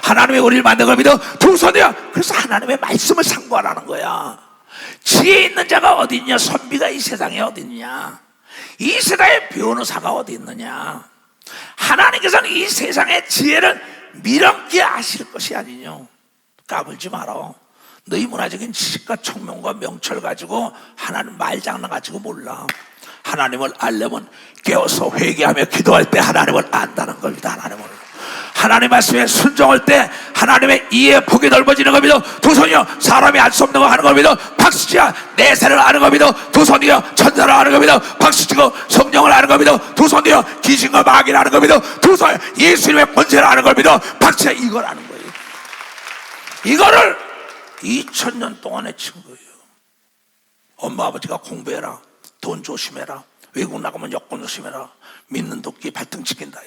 하나님의 우리를 만든 걸 믿어 두 손이야. 그래서 하나님의 말씀을 상고하라는 거야. 지혜 있는 자가 어디 있냐? 선비가 이 세상에 어디 있냐? 이 세상에 변호사가 어디 있느냐? 하나님께서는 이 세상의 지혜를 미련케 하실 것이 아니뇨. 까불지 마라. 너희 문화적인 지식과 청명과 명철 가지고 하나님 말장난 가지고 몰라. 하나님을 알려면 깨어서 회개하며 기도할 때 하나님을 안다는 겁니다. 하나님 말씀에 순종할 때 하나님의 이해 폭이 넓어지는 겁니다. 두 손이여 사람이 알 수 없는 거 하는 겁니다. 박수치야 내세를 아는 겁니다. 두 손이여 천사를 아는 겁니다. 박수치고 성령을 아는 겁니다. 두 손이여 귀신과 마귀를 아는 겁니다. 두 손 예수님의 권세를 아는 겁니다. 박수치야 이걸 아는 거예요. 이거를 2000년 동안에 친 거예요. 엄마 아버지가 공부해라, 돈 조심해라, 외국 나가면 여권 조심해라, 믿는 도끼 발등 지킨다.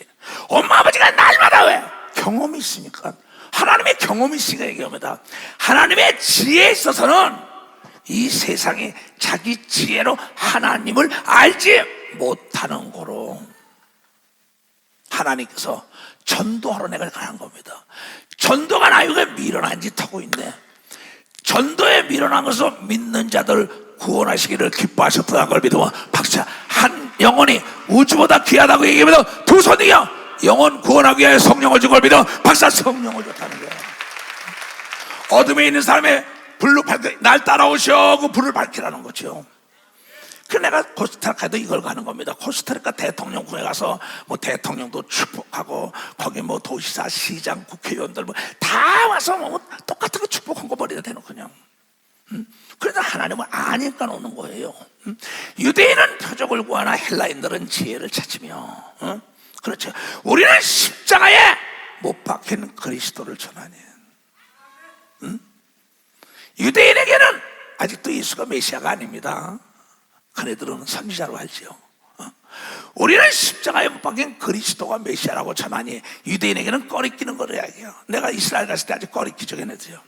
엄마 아버지가 날마다 왜? 경험이 있으니까. 하나님의 경험이 있으니까 얘기합니다. 하나님의 지혜에 있어서는 이 세상이 자기 지혜로 하나님을 알지 못하는 거로 하나님께서 전도하러 내가 가는 겁니다. 전도가 나이가 미련한 짓 하고 있네. 전도에 미련한 것을 믿는 자들 구원하시기를 기뻐하셨다는 걸 믿으면 박수야. 한 영혼이 우주보다 귀하다고 얘기하면 두 손이야 영혼 구원하기 위해 성령을 준 걸 믿어 박수야. 성령을 줬다는 거야. 어둠에 있는 사람의 불로 밝혀 날 따라오셔 그 불을 밝히라는 거죠. 그 내가 코스타리카도 이걸 가는 겁니다. 코스타리카 대통령궁에 가서 뭐 대통령도 축복하고 거기 뭐 도시사 시장 국회의원들 뭐 다 와서 뭐 똑같은 거 축복한 거 버리다 되는 그냥. 그래서 하나님은 아니까 오는 거예요. 유대인은 표적을 구하나 헬라인들은 지혜를 찾으며 그렇죠. 우리는 십자가에 못 박힌 그리스도를 전하니 유대인에게는 아직도 예수가 메시아가 아닙니다. 그네들은 선지자로 알지요. 우리는 십자가에 못 박힌 그리스도가 메시아라고 전하니 유대인에게는 꺼리끼는 거로 이야기해요. 내가 이스라엘 갔을 때 아직 꺼리끼죠 걔네들요.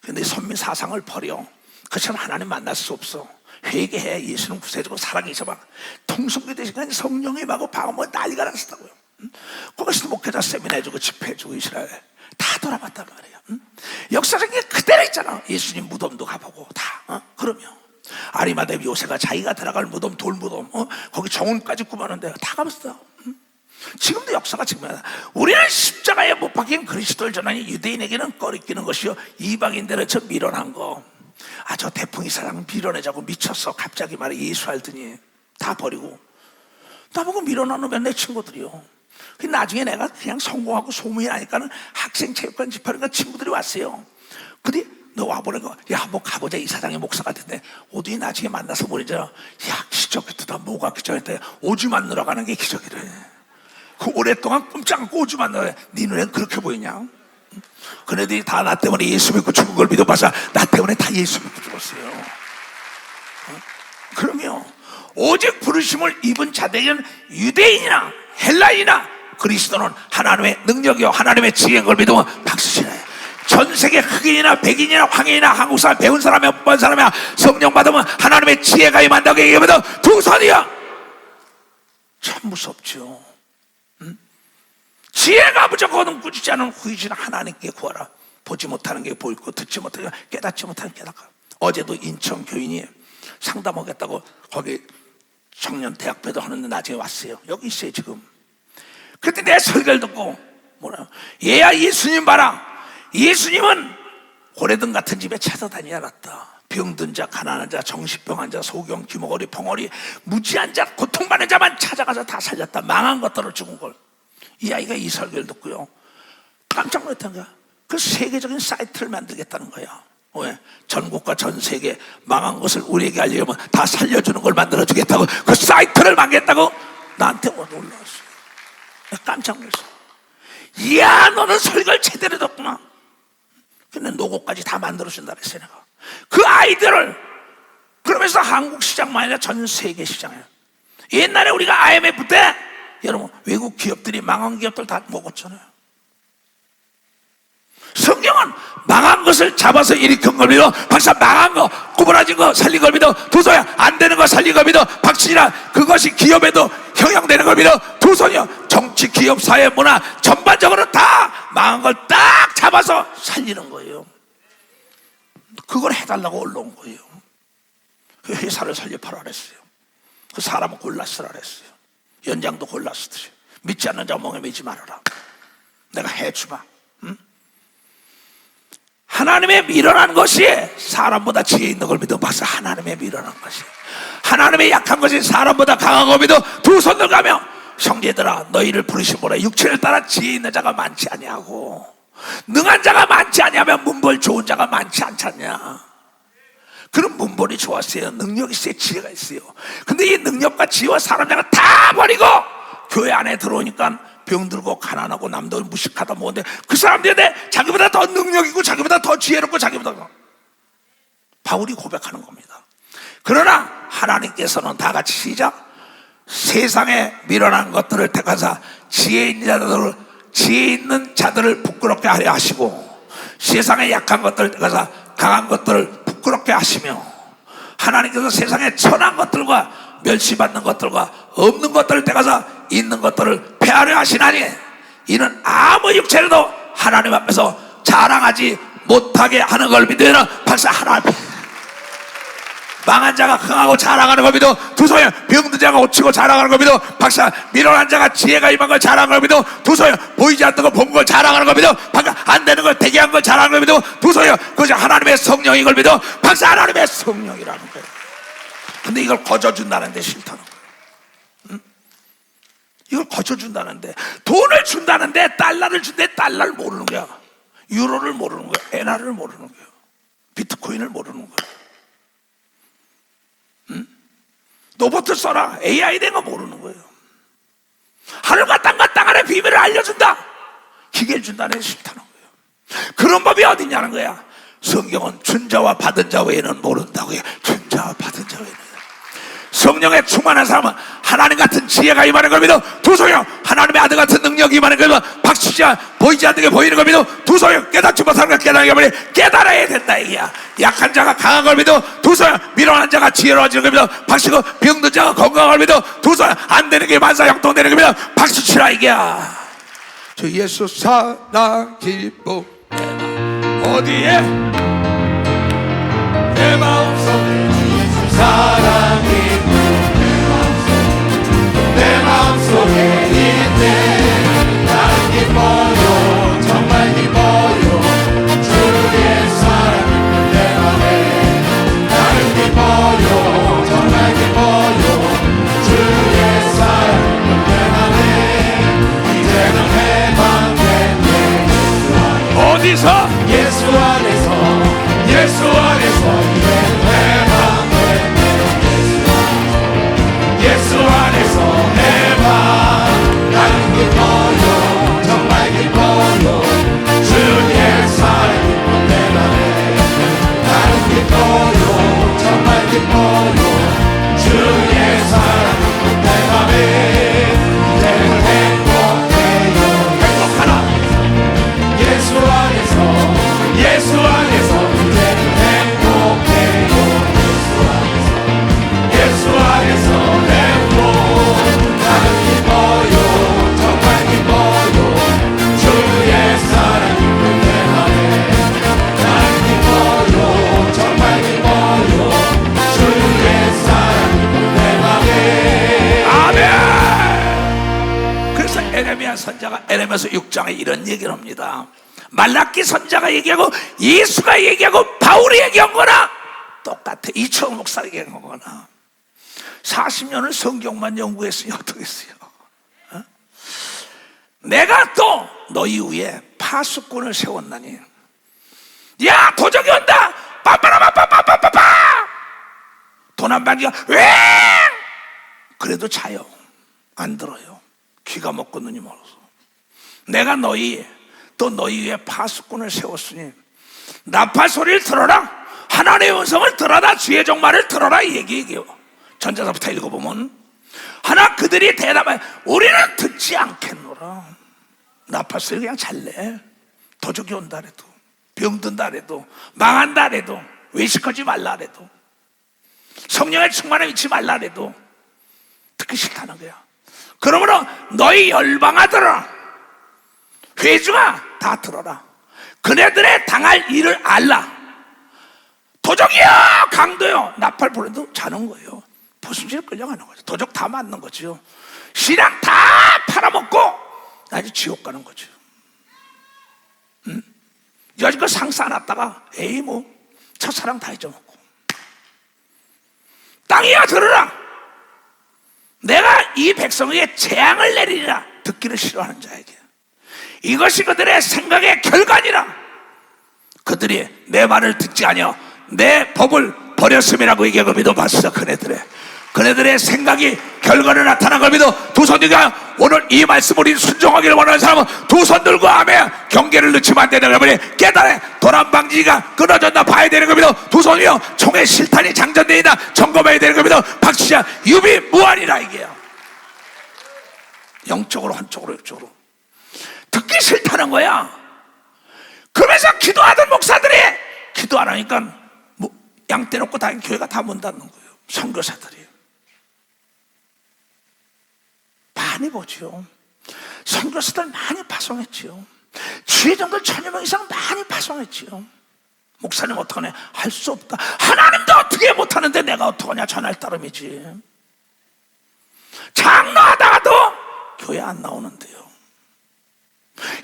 근데 선민 사상을 버려. 그처럼 하나님 만날 수 없어. 회개해. 예수는 구세주고 사랑이셔 막 통성기 되시니까 성령이 막 방언 난리가 났었다고요. 거기서도 목회자 세미나 해주고 집회해주고 이스라엘 다 돌아봤단 말이에요. 역사적인 게 그대로 있잖아. 예수님 무덤도 가보고 다. 그러면 아리마대 요새가 자기가 들어갈 무덤 돌무덤 거기 정원까지 꾸몄는데 다 가봤어. 지금도 역사가 증명한다. 우리는 십자가에 못 박힌 그리스도를 전하니 유대인에게는 꺼리끼는 것이요 이방인들은 저 미련한 거. 저 대풍이 사람 밀어내자고 미쳤어. 갑자기 말해 예수 알더니 다 버리고 나보고 밀어넣으면 내 친구들이요. 나중에 내가 그냥 성공하고 소문이 나니까는 학생 체육관 집회니까 친구들이 왔어요. 근데 너 와보라고. 야, 뭐 가보자. 이 사장의 목사 같은데 어디 나중에 만나서 보내자. 야, 기적이다. 뭐가 기적이다. 오주 만나러 가는 게 기적이래. 그 오랫동안 꼼짝 않고 오주 만나러. 네 눈엔 그렇게 보이냐? 그네들이 다 나 때문에 예수 믿고 죽은 걸 믿어봐서 나 때문에 다 예수 믿고 죽었어요. 그러면 오직 부르심을 입은 자들은 유대인이나 헬라인이나 그리스도는 하나님의 능력이요 하나님의 지혜인 걸 믿으면 박수치네. 전 세계 흑인이나 백인이나 황인이나 한국 사람 배운 사람이야 못 배운 사람이야 성령 받으면 하나님의 지혜가 임한다고 얘기하면 두 손이야. 참 무섭죠. 지혜가 무조건 꾸짖지 않은 후이신 하나님께 구하라. 보지 못하는 게 보이고 듣지 못하는 게 깨닫지 못하는 게 깨닫고. 어제도 인천 교인이 상담하겠다고 거기 청년 대학배도 하는데 나중에 왔어요. 여기 있어요 지금. 그때 내 설교를 듣고 뭐라 얘야 예수님 봐라. 예수님은 고래등 같은 집에 찾아다니지 않았다. 병든 자, 가난한 자, 정신병 자, 소경, 귀머거리, 벙어리, 무지한 자, 고통받는 자만 찾아가서 다 살렸다. 망한 것들을 죽은 걸. 이 아이가 이 설교를 듣고요 깜짝 놀랐다는 거야. 그 세계적인 사이트를 만들겠다는 거야. 왜? 전국과 전 세계 망한 것을 우리에게 알려면 다 살려주는 걸 만들어주겠다고 그 사이트를 만들겠다고 나한테 올라왔어요. 깜짝 놀랐어. 이야, 너는 설교를 제대로 듣구나. 근데 노고까지 다 만들어준다 그랬어요. 내가 그 아이디어를, 그러면서 한국 시장만 아니라 전 세계 시장이에요. 옛날에 우리가 IMF 때 여러분 외국 기업들이, 망한 기업들 다 먹었잖아요. 성경은 망한 것을 잡아서 일으킨 걸 믿어. 박사, 망한 거, 구부러진 거 살린 걸 믿어. 두손이야, 안 되는 거 살린 걸 믿어. 박씨라, 그것이 기업에도 형용되는 걸 믿어. 두손이야, 정치, 기업, 사회, 문화 전반적으로 다 망한 걸 딱 잡아서 살리는 거예요. 그걸 해달라고 올라온 거예요. 그 회사를 살려팔아 그랬어요. 그 사람은 골라쓰라 그랬어요. 연장도 골라쓰듯이. 믿지 않는 자 멍에 매지 말아라. 내가 해주마. 응? 하나님의 밀어난 것이 사람보다 지혜 있는 걸 믿어. 박사, 하나님의 밀어난 것이, 하나님의 약한 것이 사람보다 강한 걸 믿어. 두 손을 가며 형제들아, 너희를 부르신 분의 육체를 따라 지혜 있는 자가 많지 아니하고 능한 자가 많지 아니하면 문벌 좋은 자가 많지 않잖냐. 그런 문벌이 좋았어요. 능력이 있어요. 지혜가 있어요. 근데 이 능력과 지혜와 사람자가 다 버리고 교회 안에 들어오니까 병들고 가난하고 남들 무식하다 뭐인데, 그 사람들인데 자기보다 더 능력 있고 자기보다 더 지혜롭고 자기보다 더. 바울이 고백하는 겁니다. 그러나 하나님께서는 다 같이 시작. 세상에 밀어난 것들을 택하사 지혜 있는 자들을 부끄럽게 하려 하시고, 세상에 약한 것들을 택하사 강한 것들을 부끄럽게 하시며, 하나님께서 세상에 천한 것들과 멸시받는 것들과 없는 것들을 택하사 있는 것들을 폐하려 하시나니, 이는 아무 육체라도 하나님 앞에서 자랑하지 못하게 하는 걸 믿으면, 박사, 하나님 망한 자가 흥하고 자랑하는 걸 믿어. 두 손에 병든 자가 고치고 자랑하는 걸 믿어. 박사, 밀어난 자가 지혜가 임한 걸 자랑하는 걸 믿어. 두 손에 보이지 않던 거 본 걸 자랑하는 걸 믿어. 박사, 안 되는 걸 대기한 걸 자랑하는 걸 믿어. 두 손에 그것이 하나님의 성령인 걸 믿어. 박사, 하나님의 성령이라는 거예요. 근데 이걸 거저준다는데 싫다는 거예요. 응? 이걸 거저준다는데, 돈을 준다는데 달러를 준대. 달러를 모르는 거야. 유로를 모르는 거야. 엔화를 모르는 거야. 비트코인을 모르는 거야. 로봇을 써라. AI 된 거 모르는 거예요. 하늘과 땅과 땅 안의 비밀을 알려준다. 기계를 준다는 게 싫다는 거예요. 그런 법이 어디냐는 거야. 성경은 준 자와 받은 자 외에는 모른다고 해요. 준 자와 받은 자 외에는. 성령에 충만한 사람은 하나님 같은 지혜가 임하는 걸 믿어. 두 소영, 하나님의 아들 같은 능력이 임하는 걸 믿어. 박수자, 보이지 않는 게 보이는 걸 믿어. 두 소영, 깨닫지 못하는 걸 깨달게 버리. 깨달아야 된다 이게야. 약한 자가 강한 걸 믿어. 두 소영, 밀어난 자가 지혜로워지는 걸 믿어. 박수고, 병든 자가 건강한 걸 믿어. 두 소영, 안 되는 게 만사형통되는 걸 믿어. 박수 치라 이게야. 주 예수 사랑 기쁨 어디에? 내 마음속에 주 예수 사랑이 내 마음속에 있네. 나는 기뻐요. 정말 기뻐요. 주의 사랑이 내 맘에. 나는 기뻐요. 정말 기뻐요. 주의 사랑이 내 맘에. 이제는 해방됐네. 어디서? 예수 안에서, 예수 안에서 이제는 해방됐네. 예수 안에서 해방. 나는 기뻐요. 정말 기뻐요. 주의 사랑이 내 맘에. 나는 기뻐요. 정말 기뻐요. 주의 사랑이 내 맘에. 이제는 행복해요. 행복하라. 예수 안에서, 예수 안에서 이제는 행복해요. 예수 안에서 행복. 나는 기뻐요. 정말 기뻐요. 주의 사랑이 내 맘에. 나는 기뻐요. 정말 기뻐요. 주의 사랑이 내 맘에. 아멘. 그래서 에레미야 선자가 에레미야서 6장에 이런 얘기를 합니다. 말라기 선자가 얘기하고 예수가 얘기하고 바울이 얘기한 거나 똑같아. 이철호 목사가 얘기한 거나. 40년을 성경만 연구했으니 어떻겠어요? 어? 내가 또 너희 위에 파수꾼을 세웠나니, 야 도적이 온다. 빠빠라빠빠빠빠빠. 도난방기가 왜? 그래도 자요. 안 들어요. 귀가 먹고 눈이 멀어서. 내가 너희 또 너희 위에 파수꾼을 세웠으니 나팔 소리를 들어라. 하나님의 음성을 들어라. 주의 종말을 들어라. 이 얘기예요. 전자서부터 읽어보면 하나 그들이 대답해 우리는 듣지 않겠노라. 나팔 소리 그냥 잘래. 도적이 온다 해도, 병든다 해도, 망한다 해도, 외식하지 말라 해도, 성령의 충만함 잊지 말라 해도 듣기 싫다는 거야. 그러므로 너희 열방아들아, 회중아, 다 들어라. 그네들의 당할 일을 알라. 도적이요, 강도요, 나팔 불어도 자는 거예요. 포승지를 끌려가는 거죠. 도적 다 맞는 거죠. 신앙 다 팔아먹고 나 이제 지옥 가는 거죠. 여지껏 상 쌓아놨다가 에이 뭐 첫사랑 다 잊어먹고. 땅이여 들으라. 내가 이 백성에게 재앙을 내리리라. 듣기를 싫어하는 자에게 이것이 그들의 생각의 결과니라. 그들이 내 말을 듣지 아니하여 내 법을 버렸음이라고 얘기하고 믿어봤어. 그네들의 생각이 결과로 나타난 걸 믿어. 두 손 들고 오늘 이 말씀을 우리 순종하기를 원하는 사람은 두 손 들고 아멘. 경계를 늦추면 안 되는 걸 깨달아. 도란방지가 끊어졌나 봐야 되는 걸 믿어. 두 손이요 총의 실탄이 장전되어 있나 점검해야 되는 걸 믿어. 박수야 유비무환이라 이게요. 영적으로 한쪽으로 육적으로 듣기 싫다는 거야. 그러면서 기도하던 목사들이 기도 안 하니까 뭐 양 떼놓고 다닌 교회가 다 문 닫는 거예요. 선교사들이 많이 보죠. 선교사들 많이 파송했지요. 지혜정들 1000여 명 이상 많이 파송했지요. 목사님 어떡하냐? 할 수 없다. 하나님도 어떻게 못하는데 내가 어떡하냐? 전할 따름이지. 장로하다가도 교회 안 나오는데요.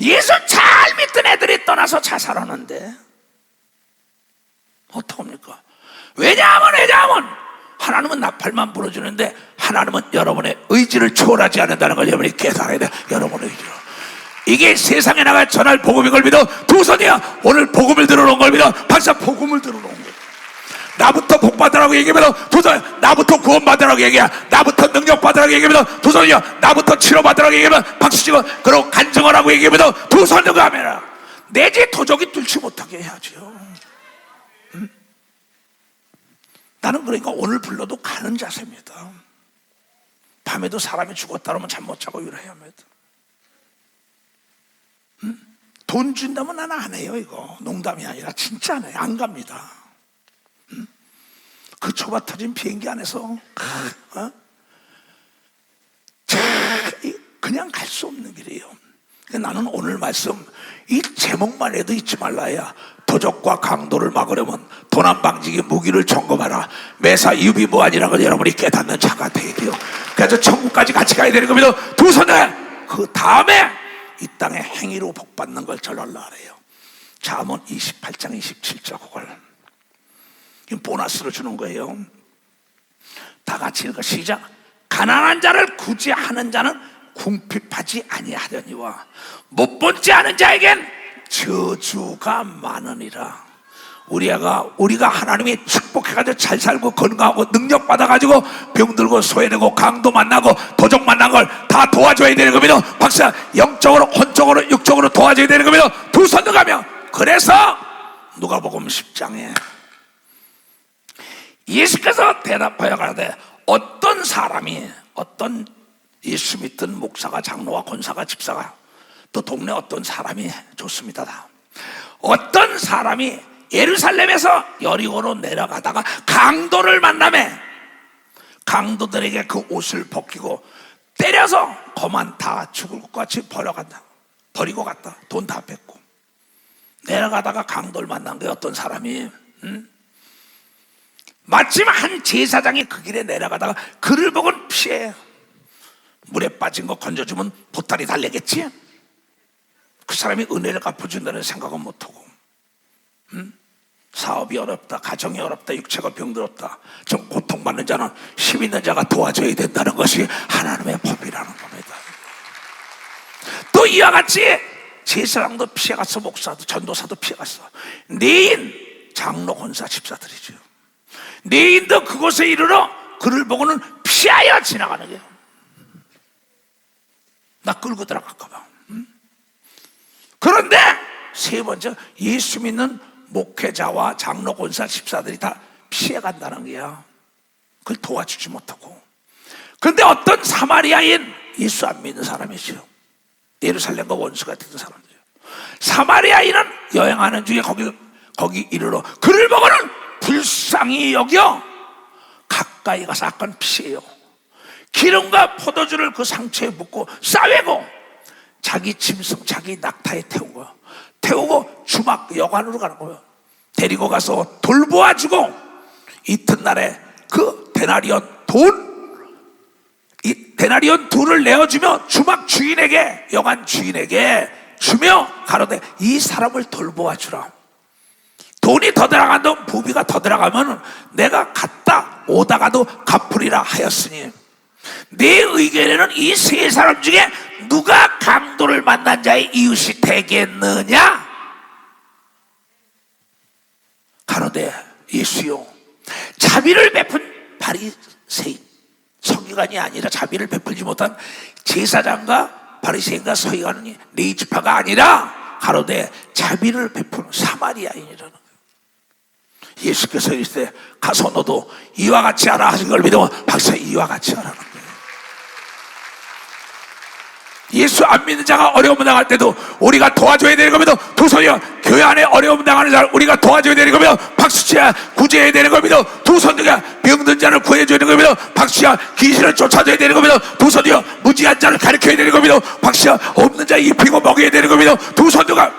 예수 잘 믿던 애들이 떠나서 자살하는데 어떡합니까? 왜냐하면 하나님은 나팔만 불어주는데 하나님은 여러분의 의지를 초월하지 않는다는 걸 여러분이 깨달아야 돼. 여러분의 의지로. 이게 세상에 나가 전할 복음인 걸 믿어. 두 손이야 오늘 복음을 들어놓은 걸 믿어. 박사 복음을 들어놓은 거야. 나부터 복 받으라고 얘기하면 두 손, 나부터 구원 받으라고 얘기해. 나부터 능력 받으라고 얘기하면 두 손이야. 나부터 치료 받으라고 얘기하면 박수 치고 그러고 간증하라고 얘기하면 두 손 들고 하면 내지 도적이 뚫지 못하게 해야죠. 나는 그러니까 오늘 불러도 가는 자세입니다. 밤에도 사람이 죽었다 그러면 잠 못 자고 일해야 합니다. 돈 준다면 나는 안 해요. 이거 농담이 아니라 진짜 안 해요. 안 갑니다. 그 초밥 터진 비행기 안에서 그냥 갈 수 없는 길이에요. 나는 오늘 말씀 이 제목만 해도 잊지 말라야. 도적과 강도를 막으려면 도난방지기 무기를 점검하라. 매사 유비무환이라는 걸 여러분이 깨닫는 자가 되게요. 그래서 천국까지 같이 가야 되는 겁니다. 두 손에 그 다음에 이 땅에 행위로 복받는 걸 절랄라 하래요. 잠언 28장 27절 그걸 보너스로 주는 거예요. 다 같이 읽어 시작. 가난한 자를 구제하는 자는 궁핍하지 아니하려니와 못 본지 아는 자에겐 저주가 많으니라. 우리가 하나님이 축복해가지고 잘 살고 건강하고 능력 받아가지고 병들고 소외되고 강도 만나고 도적 만난 걸 다 도와줘야 되는 겁니다. 박사 영적으로 혼적으로 육적으로 도와줘야 되는 겁니다. 두 손도 가면. 그래서 누가복음 10장에 예수께서 대답하여 가라되 어떤 사람이 어떤 예수 믿던 목사가 장로와 권사가 집사가 또 동네 어떤 사람이 좋습니다. 어떤 사람이 예루살렘에서 여리고로 내려가다가 강도를 만나매 강도들에게 그 옷을 벗기고 때려서 거만 다 죽을 것 같이 버리고 갔다. 돈 다 뺏고 내려가다가 강도를 만난 게 어떤 사람이 마침 한 제사장이 그 길에 내려가다가 그를 보고 피해. 물에 빠진 거 건져주면 보따리 달래겠지. 그 사람이 은혜를 갚아준다는 생각은 못하고 사업이 어렵다, 가정이 어렵다, 육체가 병들었다, 좀 고통받는 자는 힘 있는 자가 도와줘야 된다는 것이 하나님의 법이라는 겁니다. 또 이와 같이 제사장도 피해갔어, 목사도 전도사도 피해갔어. 내인 장로 권사 집사들이죠. 내인도 그곳에 이르러 그를 보고는 피하여 지나가는 거예요. 나 끌고 들어갈까 봐. 그런데 세 번째, 예수 믿는 목회자와 장로, 권사, 집사들이 다 피해간다는 거야. 그걸 도와주지 못하고. 그런데 어떤 사마리아인, 예수 안 믿는 사람이죠. 예루살렘과 원수가 되는 사람들이에요. 사마리아인은 여행하는 중에 거기 이르러 그를 보고는 불쌍히 여겨 가까이 가서 약간 피해요. 기름과 포도주를 그 상처에 붓고 싸매고 자기 짐승, 자기 낙타에 태운 거야. 태우고 주막 여관으로 가는 거예요. 데리고 가서 돌보아주고 이튿날에 그 데나리온 둘을 내어주며 주막 주인에게, 여관 주인에게 주며 가로되 이 사람을 돌보아주라. 돈이 더 들어간다면, 부비가 더 들어가면 내가 갔다 오다가도 갚으리라 하였으니 네 의견에는 이 세 사람 중에 누가 강도를 만난 자의 이웃이 되겠느냐? 가로되 예수요, 자비를 베푼 바리새인, 서기관이 아니라 자비를 베풀지 못한 제사장과 바리새인과 서기관이 네 지파가 아니라 가로되 자비를 베푸는 사마리아인이라는 거예요. 예수께서 이르시되 가서 너도 이와 같이 하라 하신 걸 믿으면 박사 이와 같이 하라는 거예요. 예수 안 믿는 자가 어려움 당할 때도 우리가 도와줘야 되는 겁니다. 두 손이요, 교회 안에 어려움 당하는 자를 우리가 도와줘야 되는 겁니다. 박수치야 구제해야 되는 겁니다. 두 손이요, 병든 자를 구해줘야 되는 겁니다. 박수야 귀신을 쫓아줘야 되는 겁니다. 두 손이요, 무지한 자를 가르쳐야 되는 겁니다. 박수야 없는 자 입히고 먹여야 되는 겁니다. 두 손이가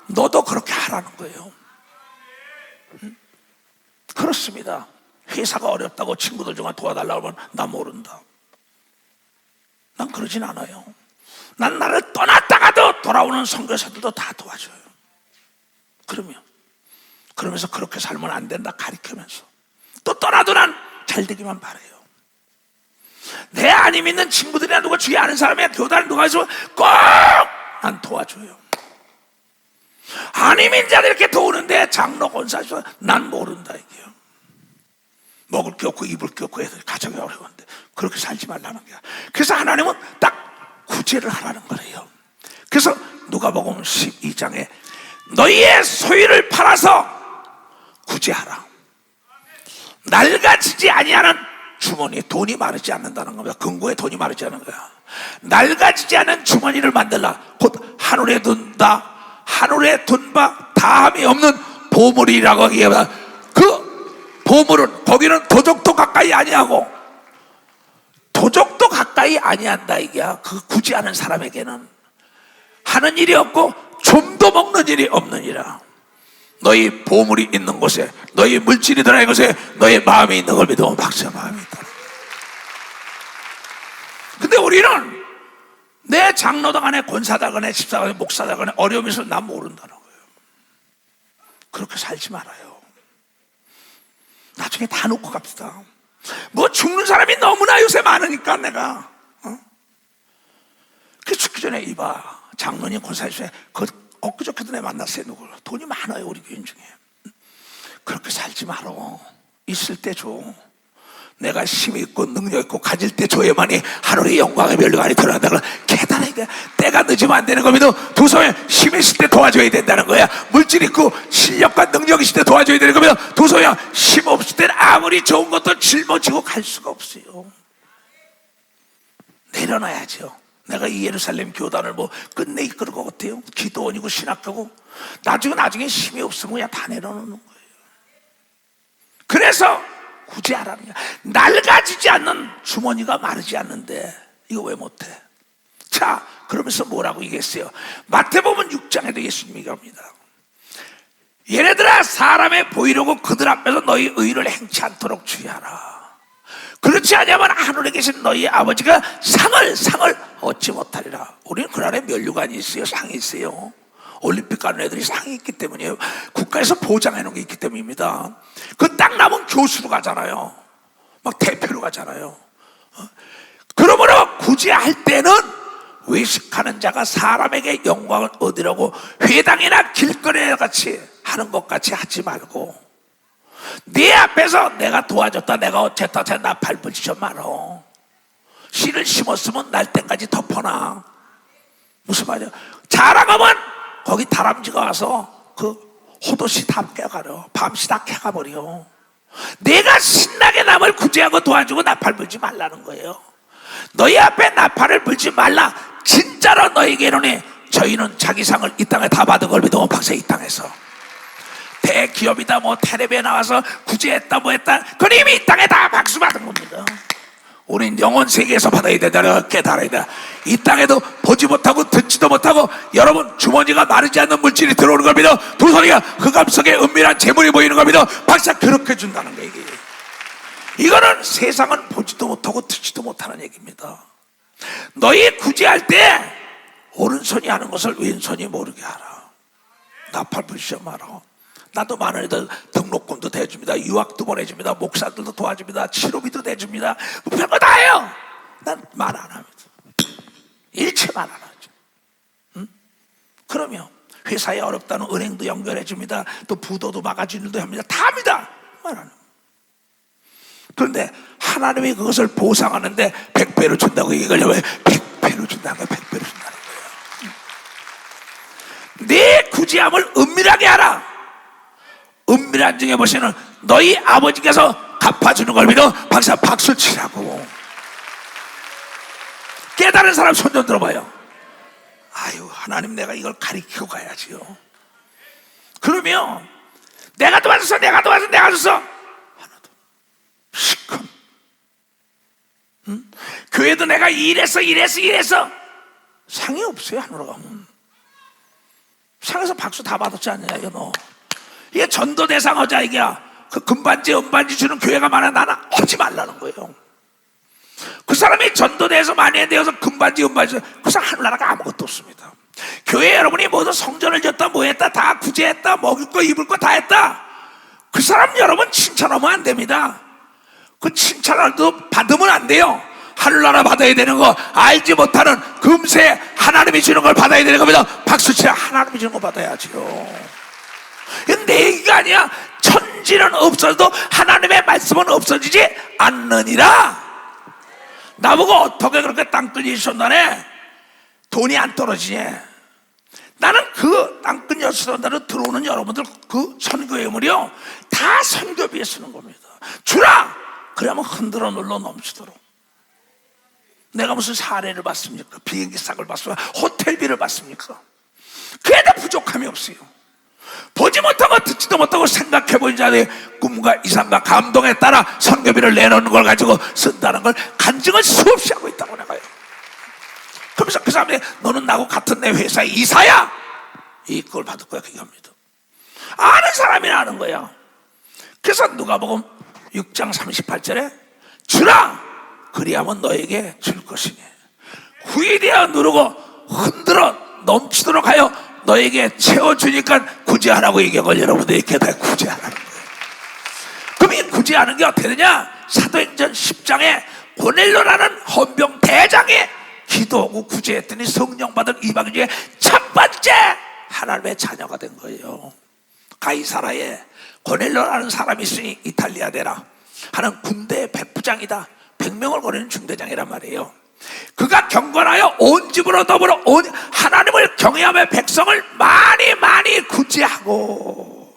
너도 그렇게 하라는 거예요. 그렇습니다. 회사가 어렵다고 친구들 중에 도와달라고 하면 나 모른다. 난 그러진 않아요. 난 나를 떠났다가도 돌아오는 선교사들도 다 도와줘요. 그러면서 그렇게 살면 안 된다 가르치면서 또 떠나도 난 잘 되기만 바라요. 내 안 믿는 친구들이나 누가 주위 아는 사람이야 교단을 누가 있으면 꼭 난 도와줘요. 안 믿는 자들 이렇게 도우는데 장로 권사죠, 난 모른다 이게요. 먹을 게 없고 입을 게 없고 애들 가정이 어려운데 그렇게 살지 말라는 거야. 그래서 하나님은 딱 구제를 하라는 거예요. 그래서 누가복음 12장에 너희의 소유를 팔아서 구제하라. 낡아지지 아니하는 주머니에 돈이 마르지 않는다는 겁니다. 금고에 돈이 마르지 않는 거야. 낡아지지 않은 주머니를 만들라. 곧 하늘에 둔다, 하늘에 둔바 다함이 없는 보물이라고 얘기합니다. 그 보물은 거기는 도적도 가까이 아니하고 도적도 가까이 아니한다 이게야. 그 구제하는 사람에게는 하는 일이 없고 좀도 먹는 일이 없느니라. 너희 보물이 있는 곳에, 너희 물질이 들어있는 곳에 너희 마음이 있는 걸 믿으면 박사 마음이 있다. 근데 우리는 내 장로당 안에 권사당 안에 집사당 안에 목사당 안에 어려움이 있으면 난 모른다는 거예요. 그렇게 살지 말아요. 나중에 다 놓고 갑시다. 뭐 죽는 사람이 너무나 요새 많으니까 내가 그 죽기 전에 이봐 장로님 권사님에 엊그저께도 내 만났어요. 누굴 돈이 많아요 우리 교인 중에. 그렇게 살지 말어. 있을 때 줘. 내가 힘이 있고 능력 있고 가질 때 줘야만이 하늘의 영광의 멸류관이 드러난다는 걸 깨달으니까 때가 늦으면 안 되는 겁니다. 두 손에 힘 있을 때 도와줘야 된다는 거야. 물질 있고 실력과 능력 있을 때 도와줘야 되는 겁니다. 두 손에 힘 없을 때는 아무리 좋은 것도 짊어지고 갈 수가 없어요. 내려놔야죠. 내가 이 예루살렘 교단을 뭐 끝내 이끌을 것 같아요? 기도원이고 신학교고 나중에 힘이 없으면 그냥 다 내려놓는 거예요. 그래서 구제하라는 거야. 낡아지지 않는 주머니가 마르지 않는데 이거 왜 못해? 자, 그러면서 뭐라고 얘기했어요? 마태복음 6장에도 예수님이 얘기합니다. 얘네들아 사람의 보이려고 그들 앞에서 너희 의를 행치 않도록 주의하라. 그렇지 않으면 하늘에 계신 너희 아버지가 상을 얻지 못하리라. 우리는 그 안에 면류관이 있어요. 상이 있어요. 올림픽 가는 애들이 상이 있기 때문이에요. 국가에서 보장해 놓은 게 있기 때문입니다. 그 딱 남은 교수로 가잖아요. 막 대표로 가잖아요. 그러므로 구제할 때는 외식하는 자가 사람에게 영광을 얻으려고 회당이나 길거리에 같이 하는 것 같이 하지 말고 네 앞에서 내가 도와줬다 내가 어쨌다 나 발붙이지 말어. 씨를 심었으면 날 때까지 덮어놔. 무슨 말이야? 자라가면 거기 다람쥐가 와서 그 호도씨 다 깨가려, 밤시 다 캐가버려. 내가 신나게 남을 구제하고 도와주고 나팔 불지 말라는 거예요. 너희 앞에 나팔을 불지 말라. 진짜로 너희에게 이르노니 저희는 자기 상을 이 땅에 다 받은 걸 믿어. 박사 이 땅에서 대기업이다 뭐 텔레비에 나와서 구제했다 뭐 했다, 그건 이미 이 땅에 다 박수 받은 겁니다. 우린 영혼 세계에서 받아야 된다는 깨달아야 돼. 이 땅에도 보지 못하고 듣지도 못하고 여러분 주머니가 마르지 않는 물질이 들어오는 걸 믿어. 두 손이가 흑암 속에 은밀한 재물이 보이는 걸 믿어. 박사 그렇게 준다는 거. 이거는 세상은 보지도 못하고 듣지도 못하는 얘기입니다. 너희 구제할 때 오른손이 하는 것을 왼손이 모르게 하라. 나팔 불지 마라. 나도 많은 애들 등록금도 대줍니다. 유학도 보내줍니다. 목사들도 도와줍니다. 치료비도 대줍니다. 뭐 별거 다 해요. 난 말 안 합니다. 일체 말 안 하죠. 응? 그러면 회사에 어렵다는 은행도 연결해 줍니다. 또 부도도 막아주는 일도 합니다. 다 합니다. 말 안 합니다. 그런데 하나님이 그것을 보상하는데 100배로 준다고 얘기하려고 해. 100배로 준다는 거야. 100배로 준다는 거예요. 내 구제함을 은밀하게 하라. 은밀한 중에 보시는 너희 아버지께서 갚아주는 걸 믿어. 박사 박수 치라고. 깨달은 사람 손 좀 들어봐요. 아유, 하나님 내가 이걸 가리키고 가야지요. 그러면 내가 도와줬어, 내가 도와줬어, 내가 줬어. 하나도 시큰. 응? 교회도 내가 이랬어 상이 없어요. 하늘로 가면 상에서 박수 다 받았지 않냐 이거 너. 이게 전도대상 하자. 이게 그 금반지 은반지 주는 교회가 많아. 나는 하지 말라는 거예요. 그 사람이 전도대에서 많이 했는데 금반지 은반지, 그 사람 하늘나라가 아무것도 없습니다. 교회 여러분이 모두 성전을 졌다 뭐 했다 다 구제했다 먹을 거 입을 거 다 했다, 그 사람 여러분 칭찬하면 안 됩니다. 그 칭찬을 받으면 안 돼요. 하늘나라 받아야 되는 거 알지 못하는 금세 하나님이 주는 걸 받아야 되는 겁니다. 박수치라. 하나님이 주는 거 받아야지요. 이건 내 얘기가 아니야. 천지는 없어도 하나님의 말씀은 없어지지 않느니라. 나보고 어떻게 그렇게 땅끝 여수선단에 돈이 안 떨어지니? 나는 그 땅끝 여수선단으로 들어오는 여러분들 그 선교예물이요 다 선교비에 쓰는 겁니다. 주라! 그러면 흔들어 눌러 넘치도록. 내가 무슨 사례를 받습니까? 비행기 싹을 받습니까? 호텔비를 받습니까? 그에도 부족함이 없어요. 보지 못하고 듣지도 못하고 생각해본 자의 꿈과 이상과 감동에 따라 선교비를 내놓는 걸 가지고 쓴다는 걸 간증을 수없이 하고 있다고 내가요. 그러면서 그 사람들이 너는 나하고 같은 내 회사의 이사야, 이걸 받을 거야. 그게 합니다. 아는 사람이 아는 거야. 그래서 누가복음 6장 38절에 주라 그리하면 너에게 줄 것이니 후일이야 누르고 흔들어 넘치도록 하여 너에게 채워주니까 구제하라고 얘기하고 여러분들 이렇게 다 구제하라는 거예요. 그럼 이 구제하는 게 어떻게 되냐? 사도행전 10장에 고넬료라는 헌병 대장이 기도하고 구제했더니 성령 받은 이방인 중에 첫 번째 하나님의 자녀가 된 거예요. 가이사라에 고넬료라는 사람이 있으니 이탈리아 대라 하는 군대의 백부장이다. 100명을 거리는 중대장이란 말이에요. 그가 경건하여 온 집으로 더불어 온 하나님을 경외하며 백성을 많이 구제하고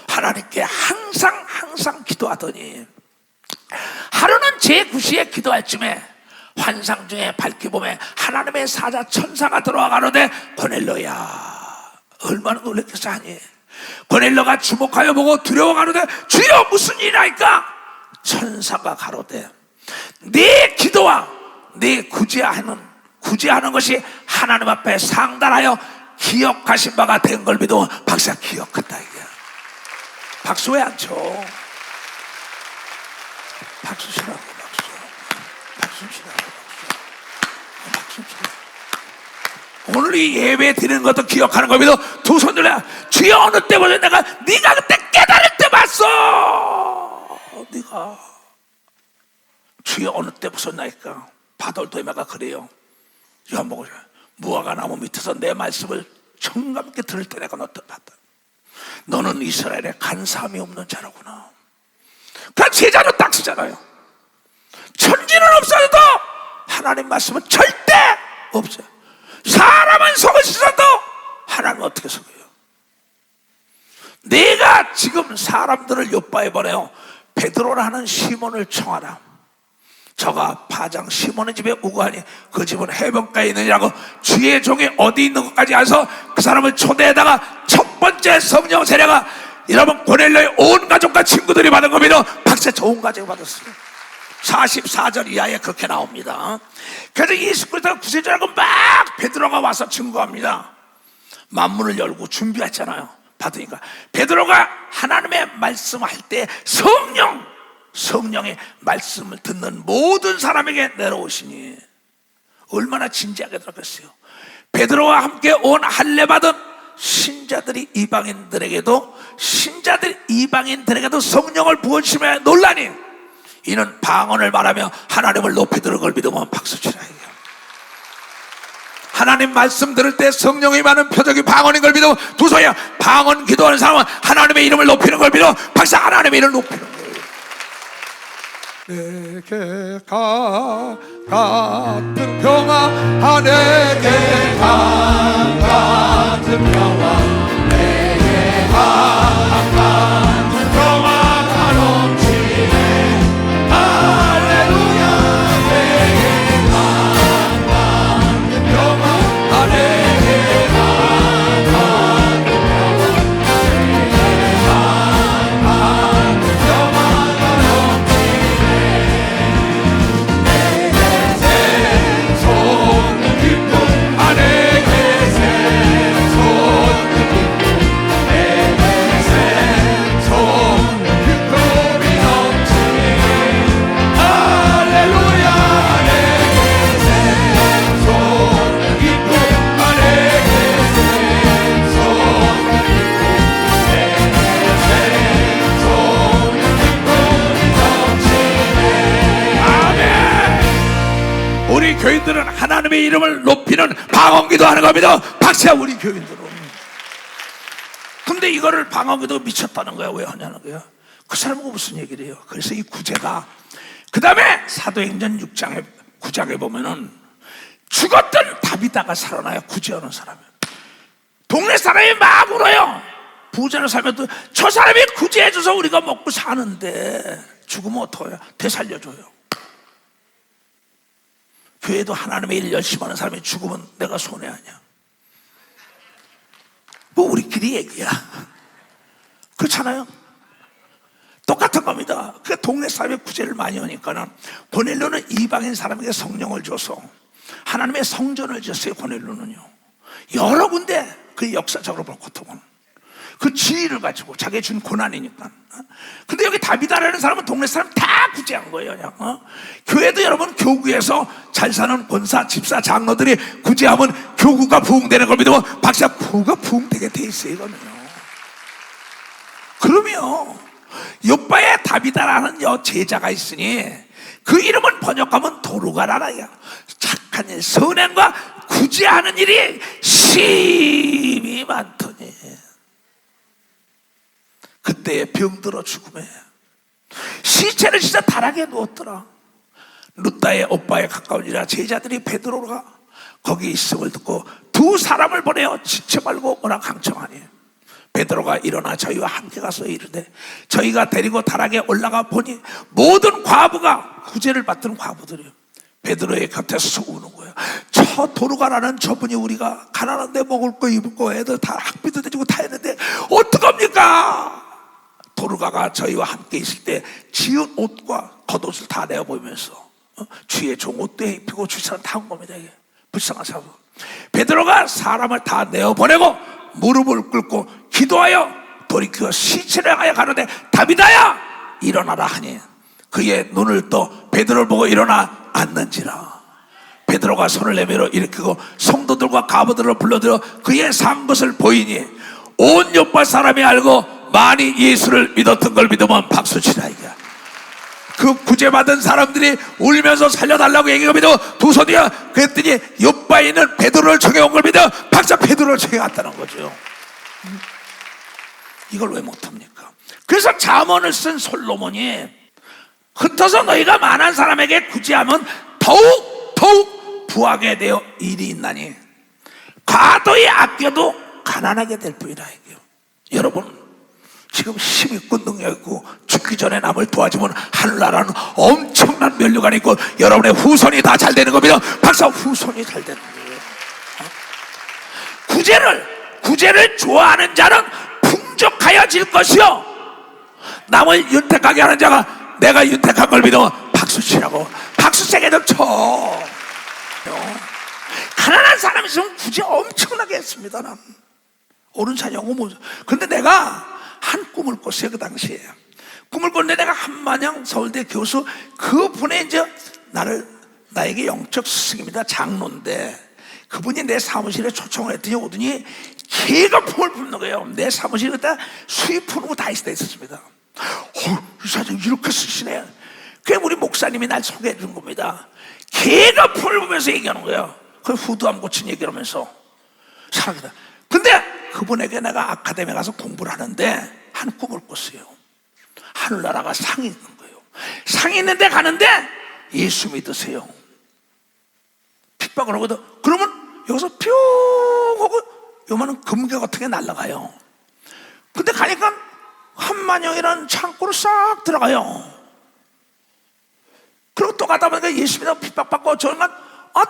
하나님께 항상 기도하더니 하루는 제9시에 기도할 쯤에 환상 중에 밝게 보매 하나님의 사자 천사가 들어와 가로되 고넬료야. 얼마나 놀랬겠어 하니 고넬료가 주목하여 보고 두려워 가로되 주여 무슨 일이나이까? 천사가 가로되 네 기도와 네 구제하는 것이 하나님 앞에 상달하여 기억하신 바가 된 걸 믿어. 박사 기억한다 이게. 박수 왜 안 쳐? 박수 치라고. 박수 치라고. 오늘 이 예배 드리는 것도 기억하는 걸 믿어. 두 손 들려. 주여 어느 때보다 내가 네가 그때 깨달을 때 봤어. 네가 주여 어느 때 보셨나이까? 바돌도에마가 그래요. 요한복음 무화과 나무 밑에서 내 말씀을 청감 있게 들을 때 내가 너를 봤다. 너는 이스라엘에 간사함이 없는 자라구나. 그 제자로 딱 쓰잖아요. 천지는 없어도 하나님 말씀은 절대 없어요. 사람은 속을 씻어도 하나님 어떻게 속여요? 내가 지금 사람들을 요바에 보내요. 베드로라는 시몬을 청하라. 저가 파장 시몬의 집에 우거하니 그 집은 해변가에 있느냐고 주의 종이 어디 있는 것까지 와서 그 사람을 초대에다가 첫 번째 성령 세례가 여러분 고넬료의 온 가족과 친구들이 받은 겁니다. 박사 좋은 가족이 받았어요. 44절 이하에 그렇게 나옵니다. 그래서 예수 그리스도가 구세주라고 막 베드로가 와서 증거합니다. 만문을 열고 준비했잖아요. 받으니까 베드로가 하나님의 말씀할 때 성령의 말씀을 듣는 모든 사람에게 내려오시니 얼마나 진지하게 들었겠어요. 베드로와 함께 온 할례 받은 신자들이 이방인들에게도 성령을 부어주시며 놀라니 이는 방언을 말하며 하나님을 높이 들은 걸 믿으면 박수치라. 하나님 말씀 들을 때 성령이 많은 표적이 방언인 걸 믿어. 두 손이야. 방언 기도하는 사람은 하나님의 이름을 높이는 걸 믿어. 박사 하나님의 이름을 높이는 거예요. 내게 같은 평화 내게 같은 평화 내게 같은 평화가 넘치네. 할렐루야. 내게 같은 평화 내게 같은 평화 내게 같은 평화가 넘치네. 솟는 기쁨 내게 솟는 기쁨 내게 솟는 기쁨이 넘치네. 할렐루야. 내게 솟는 기쁨 내게 솟는 기쁨 내게 솟는 기쁨이 넘치네. 아멘. 우리 교인들은 하나님의 이름을 높이는 방언기도 하는 겁니다. 박사 우리 교인들은. 근데 이거를 방언기도 미쳤다는 거야. 왜 하냐는 거야. 그 사람하고 무슨 얘기를 해요. 그래서 이 구제가 그 다음에 사도행전 6장에 9장에 보면은 죽었던 다비다가 살아나요. 구제하는 사람이. 동네 사람이 막 울어요. 부자는 살면 저 사람이 구제해줘서 우리가 먹고 사는데 죽으면 어떡해요? 되살려줘요. 교회도 하나님의 일 열심히 하는 사람이 죽으면 내가 손해하냐? 뭐 우리끼리 얘기야. 그렇잖아요. 똑같은 겁니다. 그 동네 사람이 구제를 많이 하니까는 고넬료는 이방인 사람에게 성령을 줘서 하나님의 성전을 지었어요. 고넬료는요. 여러 군데 그 역사적으로 볼 고통은 그 지위를 가지고 자기가 준 고난이니까. 근데 여기 다비다라는 사람은 동네 사람 다 구제한 거예요. 그냥. 교회도 여러분 교구에서 잘 사는 권사, 집사, 장로들이 구제하면 교구가 부흥되는 걸 믿으면 박사 교구가 부흥되게 돼 있어요. 이거는요. 그러면 요바에 다비다라는 제자가 있으니 그 이름은 번역하면 도루가라라야. 착한 일, 선행과 구제하는 일이 심히 많더니 그때 병들어 죽음에 시체를 진짜 다락에 누웠더라. 루다의 오빠에 가까우니라. 제자들이 베드로가 거기 있음을 듣고 두 사람을 보내어 지체 말고 오라 강청하니 베드로가 일어나 저희와 함께 가서 이르되 저희가 데리고 다락에 올라가 보니 모든 과부가 구제를 받던 과부들이요 베드로의 곁에서 우는 거예요. 저 도루가라는 저분이 우리가 가난한데 먹을 거 입을 거 애들 다 학비도 대주고 다 했는데 어떡합니까? 도루가가 저희와 함께 있을 때 지은 옷과 겉옷을 다 내어보면서 주의 종 옷도 입히고 주사람 다 온 겁니다. 이게 불쌍한 사람. 베드로가 사람을 다 내어보내고 무릎을 꿇고 기도하여 돌이켜 시체를 향하여 가는데 다비다야 일어나라 하니 그의 눈을 떠 베드로를 보고 일어나 앉는지라. 베드로가 손을 내밀어 일으키고 성도들과 가부들을 불러들여 그의 산 것을 보이니 온 요파 사람이 알고 많이 예수를 믿었던 걸 믿으면 박수치라. 이게 그 구제받은 사람들이 울면서 살려달라고 얘기합니다. 두 손이야. 그랬더니 요바에 있는 베드로를 청해온 걸 믿어 박사 베드로를 청해왔다는 거죠. 이걸 왜 못합니까? 그래서 잠언을 쓴 솔로몬이 흩어서 너희가 많은 사람에게 구제하면 더욱 부하게 되어 일이 있나니 과도히 아껴도 가난하게 될 뿐이라 이게요. 여러분, 지금 힘 있고 능력 있고 죽기 전에 남을 도와주면 하늘나라는 엄청난 면류관이 있고 여러분의 후손이 다 잘 되는 겁니다. 박사, 후손이 잘 되는 거예요. 구제를 좋아하는 자는 풍족하여질 것이요, 남을 윤택하게 하는 자가 내가 윤택한 걸 믿으면 박수치라고. 박수 세게 좀 쳐. 가난한 사람이 있으면 구제 엄청나게 했습니다. 난 오른산 영어 못. 근데 내가 한 꿈을 꿨어요. 그 당시에 꿈을 꿨는데 내가 한만영 서울대 교수, 그분의 이제 나에게 영적 스승입니다. 장로인데 그분이 내 사무실에 초청을 했더니 오더니 개가 품을 붓는 거예요. 내 사무실에 그때 수입 푸는 거 다 있었습니다. 이 사장 이렇게 쓰시네. 그게 우리 목사님이 날 소개해 준 겁니다. 개가 품을 부면서 얘기하는 거예요. 그 후두암 고친 얘기를 하면서 사랑이다. 근데 그분에게 내가 아카데미에 가서 공부를 하는데 한 꿈을 꿨어요. 하늘나라가 상이 있는 거예요. 상이 있는데 가는데 예수 믿으세요. 핍박을 하거든. 그러면 여기서 뿅 하고 요만한 금괴 같은 게 날아가요. 근데 가니까 한만영이라는 창고로 싹 들어가요. 그리고 또 가다 보니까 예수 믿어 핍박받고 저는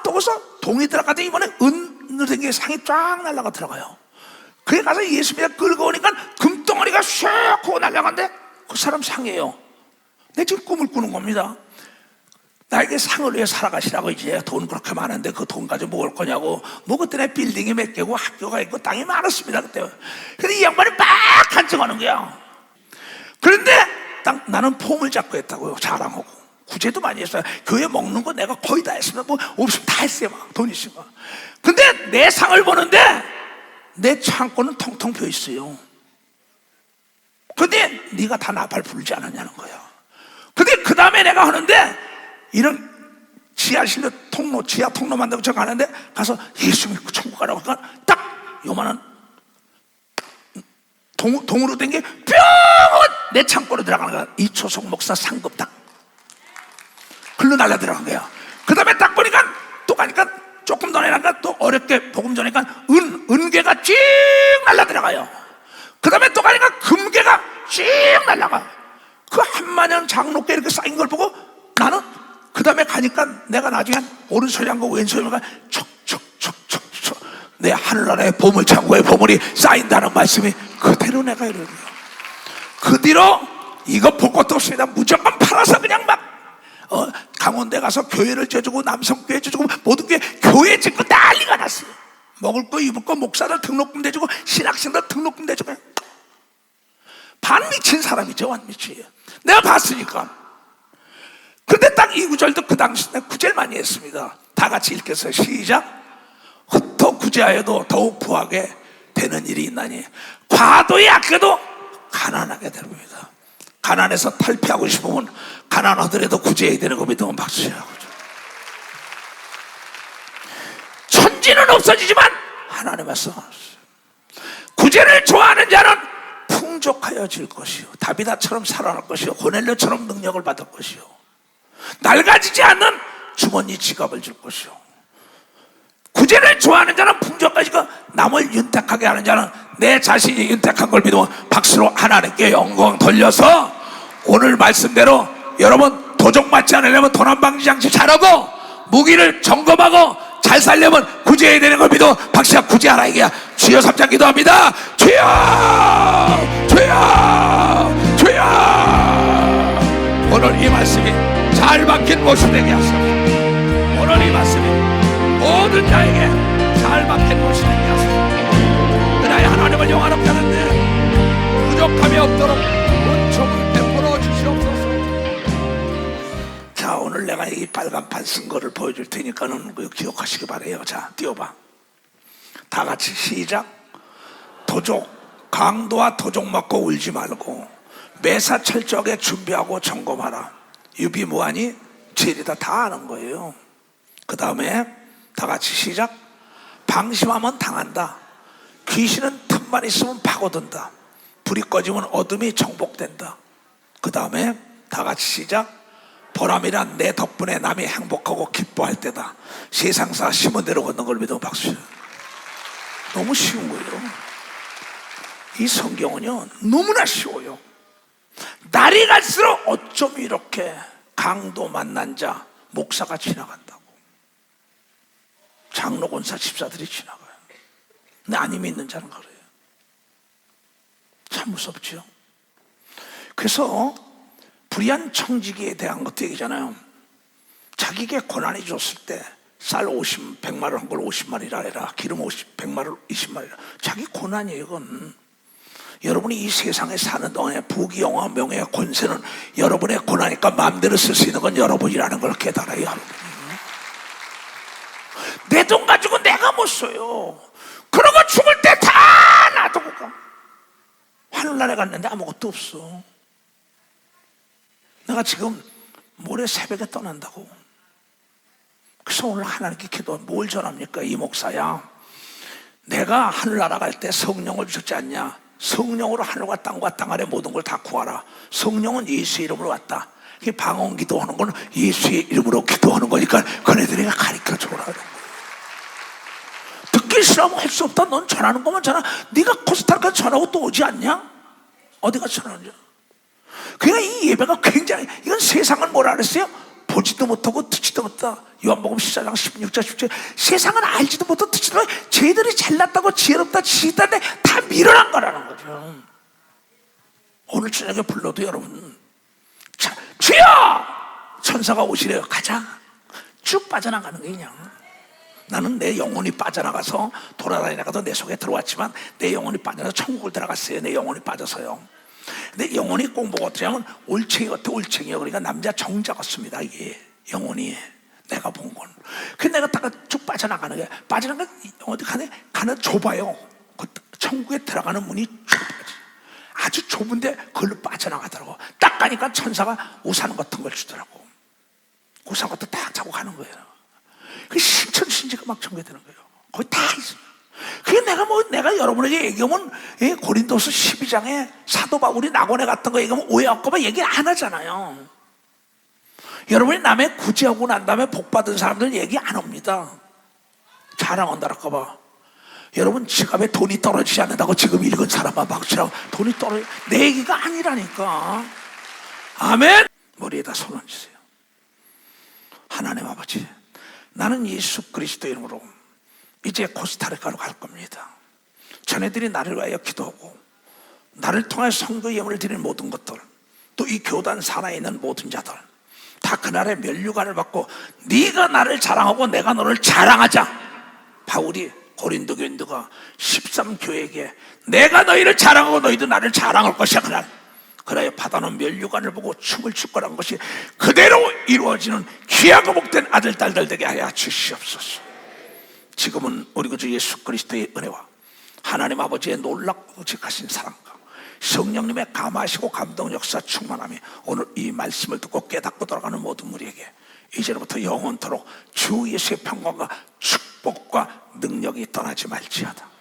또 거기서 동이 들어가더니 이번에 은으로 된 게 상이 쫙 날아가 들어가요. 그래 가서 예수 믿어 끌고 오니까 금덩어리가 슉 하고 날아간대. 그 사람 상이에요. 내 지금 꿈을 꾸는 겁니다. 나에게 상을 위해 살아가시라고. 이제 돈 그렇게 많은데 그 돈 가지고 뭐 할 거냐고. 뭐 그때 내 빌딩이 몇 개고 학교가 있고 땅이 많았습니다 그때. 근데 이 양반이 막 간증하는 거야. 그런데 나는 폼을 잡고 했다고요. 자랑하고 구제도 많이 했어요. 교회 먹는 거 내가 거의 다 했습니다. 뭐 없으면 다 했어요. 막 돈 있으면. 근데 내 상을 보는데 내 창고는 텅텅 비어 있어요. 근데 네가 다 나팔 불지 않았냐는 거야. 근데 그 다음에 내가 하는데 이런 지하실로 지하 통로 만들고 저 가는데 가서 예수 믿고 천국 가라고 하니까 딱 요만한 동으로 된 게 뿅 내 창고로 들어가는 거야. 이초석 목사 상급 딱 글로 날라 들어간 거야. 그 다음에 딱 보니까 또 가니까 조금 더 내려가니까 또 어렵게 복음 전이니까 은괴가 쭉 날라 들어가요. 그 다음에 또 가니까 금괴가 쭉 날라가. 그 한만영 장로께 이렇게 쌓인 걸 보고 나는 그 다음에 가니까 내가 나중에 오른손이 한 거 왼손이 한 거 척척척척척 내 하늘나라의 보물창고에 보물이 쌓인다는 말씀이 그대로 내가 이러는 거야. 그 뒤로 이거 볼 것도 없습니다. 무조건 팔아서 그냥 막 강원도에 가서 교회를 지어주고 남성교회 지어주고 모든 교회 짓고 난리가 났어요. 먹을 거 입을 거 목사들 등록금 대주고 신학생들 등록금 대주고 반 미친 사람이죠. 완 미치. 내가 봤으니까. 근데 딱 이 구절도 그 당시 내가 구제를 많이 했습니다. 다 같이 읽겠어요. 시작. 흩어 구제하여도 더욱 부하게 되는 일이 있나니 과도의 아껴도 가난하게 되는 겁니다. 가난해서 탈피하고 싶으면 가난하더라도 구제해야 되는 거 믿으면 박수야. 천지는 없어지지만 하나님께서 구제를 좋아하는 자는 풍족하여질 것이요 다비다처럼 살아날 것이요 고넬료처럼 능력을 받을 것이요 낡아지지 않는 주머니 지갑을 줄 것이요 구제를 좋아하는 자는 풍족하지고 남을 윤택하게 하는 자는 내 자신이 윤택한 걸 믿으면 박수로 하나님께 영광 돌려서 오늘 말씀대로 여러분 도적 맞지 않으려면 도난방지장치 잘하고 무기를 점검하고 잘 살려면 구제해야 되는 걸 믿어. 박수야 구제하라 이게야. 주여 3장 기도합니다. 주여 주여 주여. 오늘 이 말씀이 잘 박힌 모습 되게 하소서. 오늘 이 말씀이 모든 자에게 잘 박힌 모습 되게 하소서. 그나의 하나님을 영화롭게 하는데 부족함이 없도록 은총을 베풀어 주시옵소서. 자, 오늘 내가 이 빨간판 쓴 거를 보여줄 테니까는 기억하시기 바래요. 자, 띄워봐. 다 같이 시작. 도적, 강도와 도적 맞고 울지 말고 매사 철저하게 준비하고 점검하라. 유비무환이 제일이다 다 아는 거예요. 그 다음에 다 같이 시작. 방심하면 당한다. 귀신은 틈만 있으면 파고든다. 불이 꺼지면 어둠이 정복된다. 그 다음에 다 같이 시작. 보람이란 내 덕분에 남이 행복하고 기뻐할 때다. 세상사 심은 대로 걷는 걸 믿으면 박수. 너무 쉬운 거예요. 이 성경은요 너무나 쉬워요. 날이 갈수록 어쩜 이렇게 강도 만난 자 목사가 지나간다고, 장로 권사 집사들이 지나가요. 근데 안 믿는 자는 그래요. 참 무섭죠. 그래서 불의한 청지기에 대한 것도 얘기잖아요. 자기에게 고난이 줬을 때 쌀 100마를 한 걸 50마리라 해라, 기름 100마를 20마리라. 자기 고난이에요. 이건 여러분이 이 세상에 사는 동안에 부귀영화 명예와 권세는 여러분의 고난이니까 마음대로 쓸 수 있는 건 여러분이라는 걸 깨달아요. 여러분, 내 돈 가지고 내가 못 써요. 그러고 죽을 때 다 놔두고 가. 하늘나라에 갔는데 아무것도 없어. 내가 지금 모레 새벽에 떠난다고. 그래서 오늘 하나님께 기도, 뭘 전합니까? 이 목사야, 내가 하늘나라 갈 때 성령을 주셨지 않냐? 성령으로 하늘과 땅과 땅 아래 모든 걸 다 구하라. 성령은 예수의 이름으로 왔다. 방언 기도하는 건 예수의 이름으로 기도하는 거니까 그네들이 가르쳐 주라는 거야. 듣기 싫으면 할 수 없다. 넌 전하는 거면 전하. 네가 코스타리카 전하고 또 오지 않냐? 어디가 전하냐? 그러니까 이 예배가 굉장히, 이건 세상은 뭐라 그랬어요? 보지도 못하고 듣지도 못하다. 요한복음 14장 16절 17절. 세상은 알지도 못하고 듣지도 못하고 쟤들이 잘났다고 지혜롭다 지혜다는데 다 밀어난 거라는 거죠. 오늘 저녁에 불러도 여러분, 자, 주여! 천사가 오시래요. 가자. 쭉 빠져나가는 게 그냥. 나는 내 영혼이 빠져나가서 돌아다니다가도 내 속에 들어왔지만 내 영혼이 빠져서 천국을 들어갔어요. 내 영혼이 빠져서요. 근데 영혼이 꼭 뭐가 어떠냐면 올챙이 같아. 올챙이요. 그러니까 남자 정자 같습니다. 이게 영혼이 내가 본 건. 근데 내가 딱 쭉 빠져나가는 거야. 빠져나가 어디 가는 좁아요. 그 천국에 들어가는 문이 좁아지. 아주 좁은데 그걸로 빠져나가더라고. 딱 가니까 천사가 우산 같은 걸 주더라고. 우산 같은 딱 잡고 가는 거예요. 그 신천신지가 막 전개되는 거예요. 거기 다 있어요. 그게 내가 여러분에게 얘기하면, 고린도서 12장에 사도 바울이 낙원에 갔던 거 얘기하면 오해할까봐 얘기를 안 하잖아요. 여러분이 남의 구제하고 난 다음에 복받은 사람들 얘기 안 합니다. 자랑한다랄까봐. 여러분 지갑에 돈이 떨어지지 않는다고 지금 읽은 사람만 막치라고 돈이 떨어져. 내 얘기가 아니라니까. 아멘. 머리에다 손 얹으세요. 하나님 아버지, 나는 예수 그리스도 이름으로 이제 코스타리카로 갈 겁니다. 자네들이 나를 위하여 기도하고 나를 통해 성도 예물을 드리는 모든 것들, 또 이 교단 산하에 있는 모든 자들 다 그날의 면류관을 받고 네가 나를 자랑하고 내가 너를 자랑하자. 바울이 고린도 교인들과 13교회에게 내가 너희를 자랑하고 너희도 나를 자랑할 것이야. 그래야 받아놓은 면류관을 보고 춤을 출 거란 것이 그대로 이루어지는 귀하고 복된 아들 딸들 되게 하여 주시옵소서. 지금은 우리 구주 예수 그리스도의 은혜와 하나님 아버지의 놀랍고 직하신 사랑과 성령님의 감화하시고 감동 역사 충만함이 오늘 이 말씀을 듣고 깨닫고 돌아가는 모든 우리에게 이제부터 영원토록 주 예수의 평강과 축복과 능력이 떠나지 말지어다.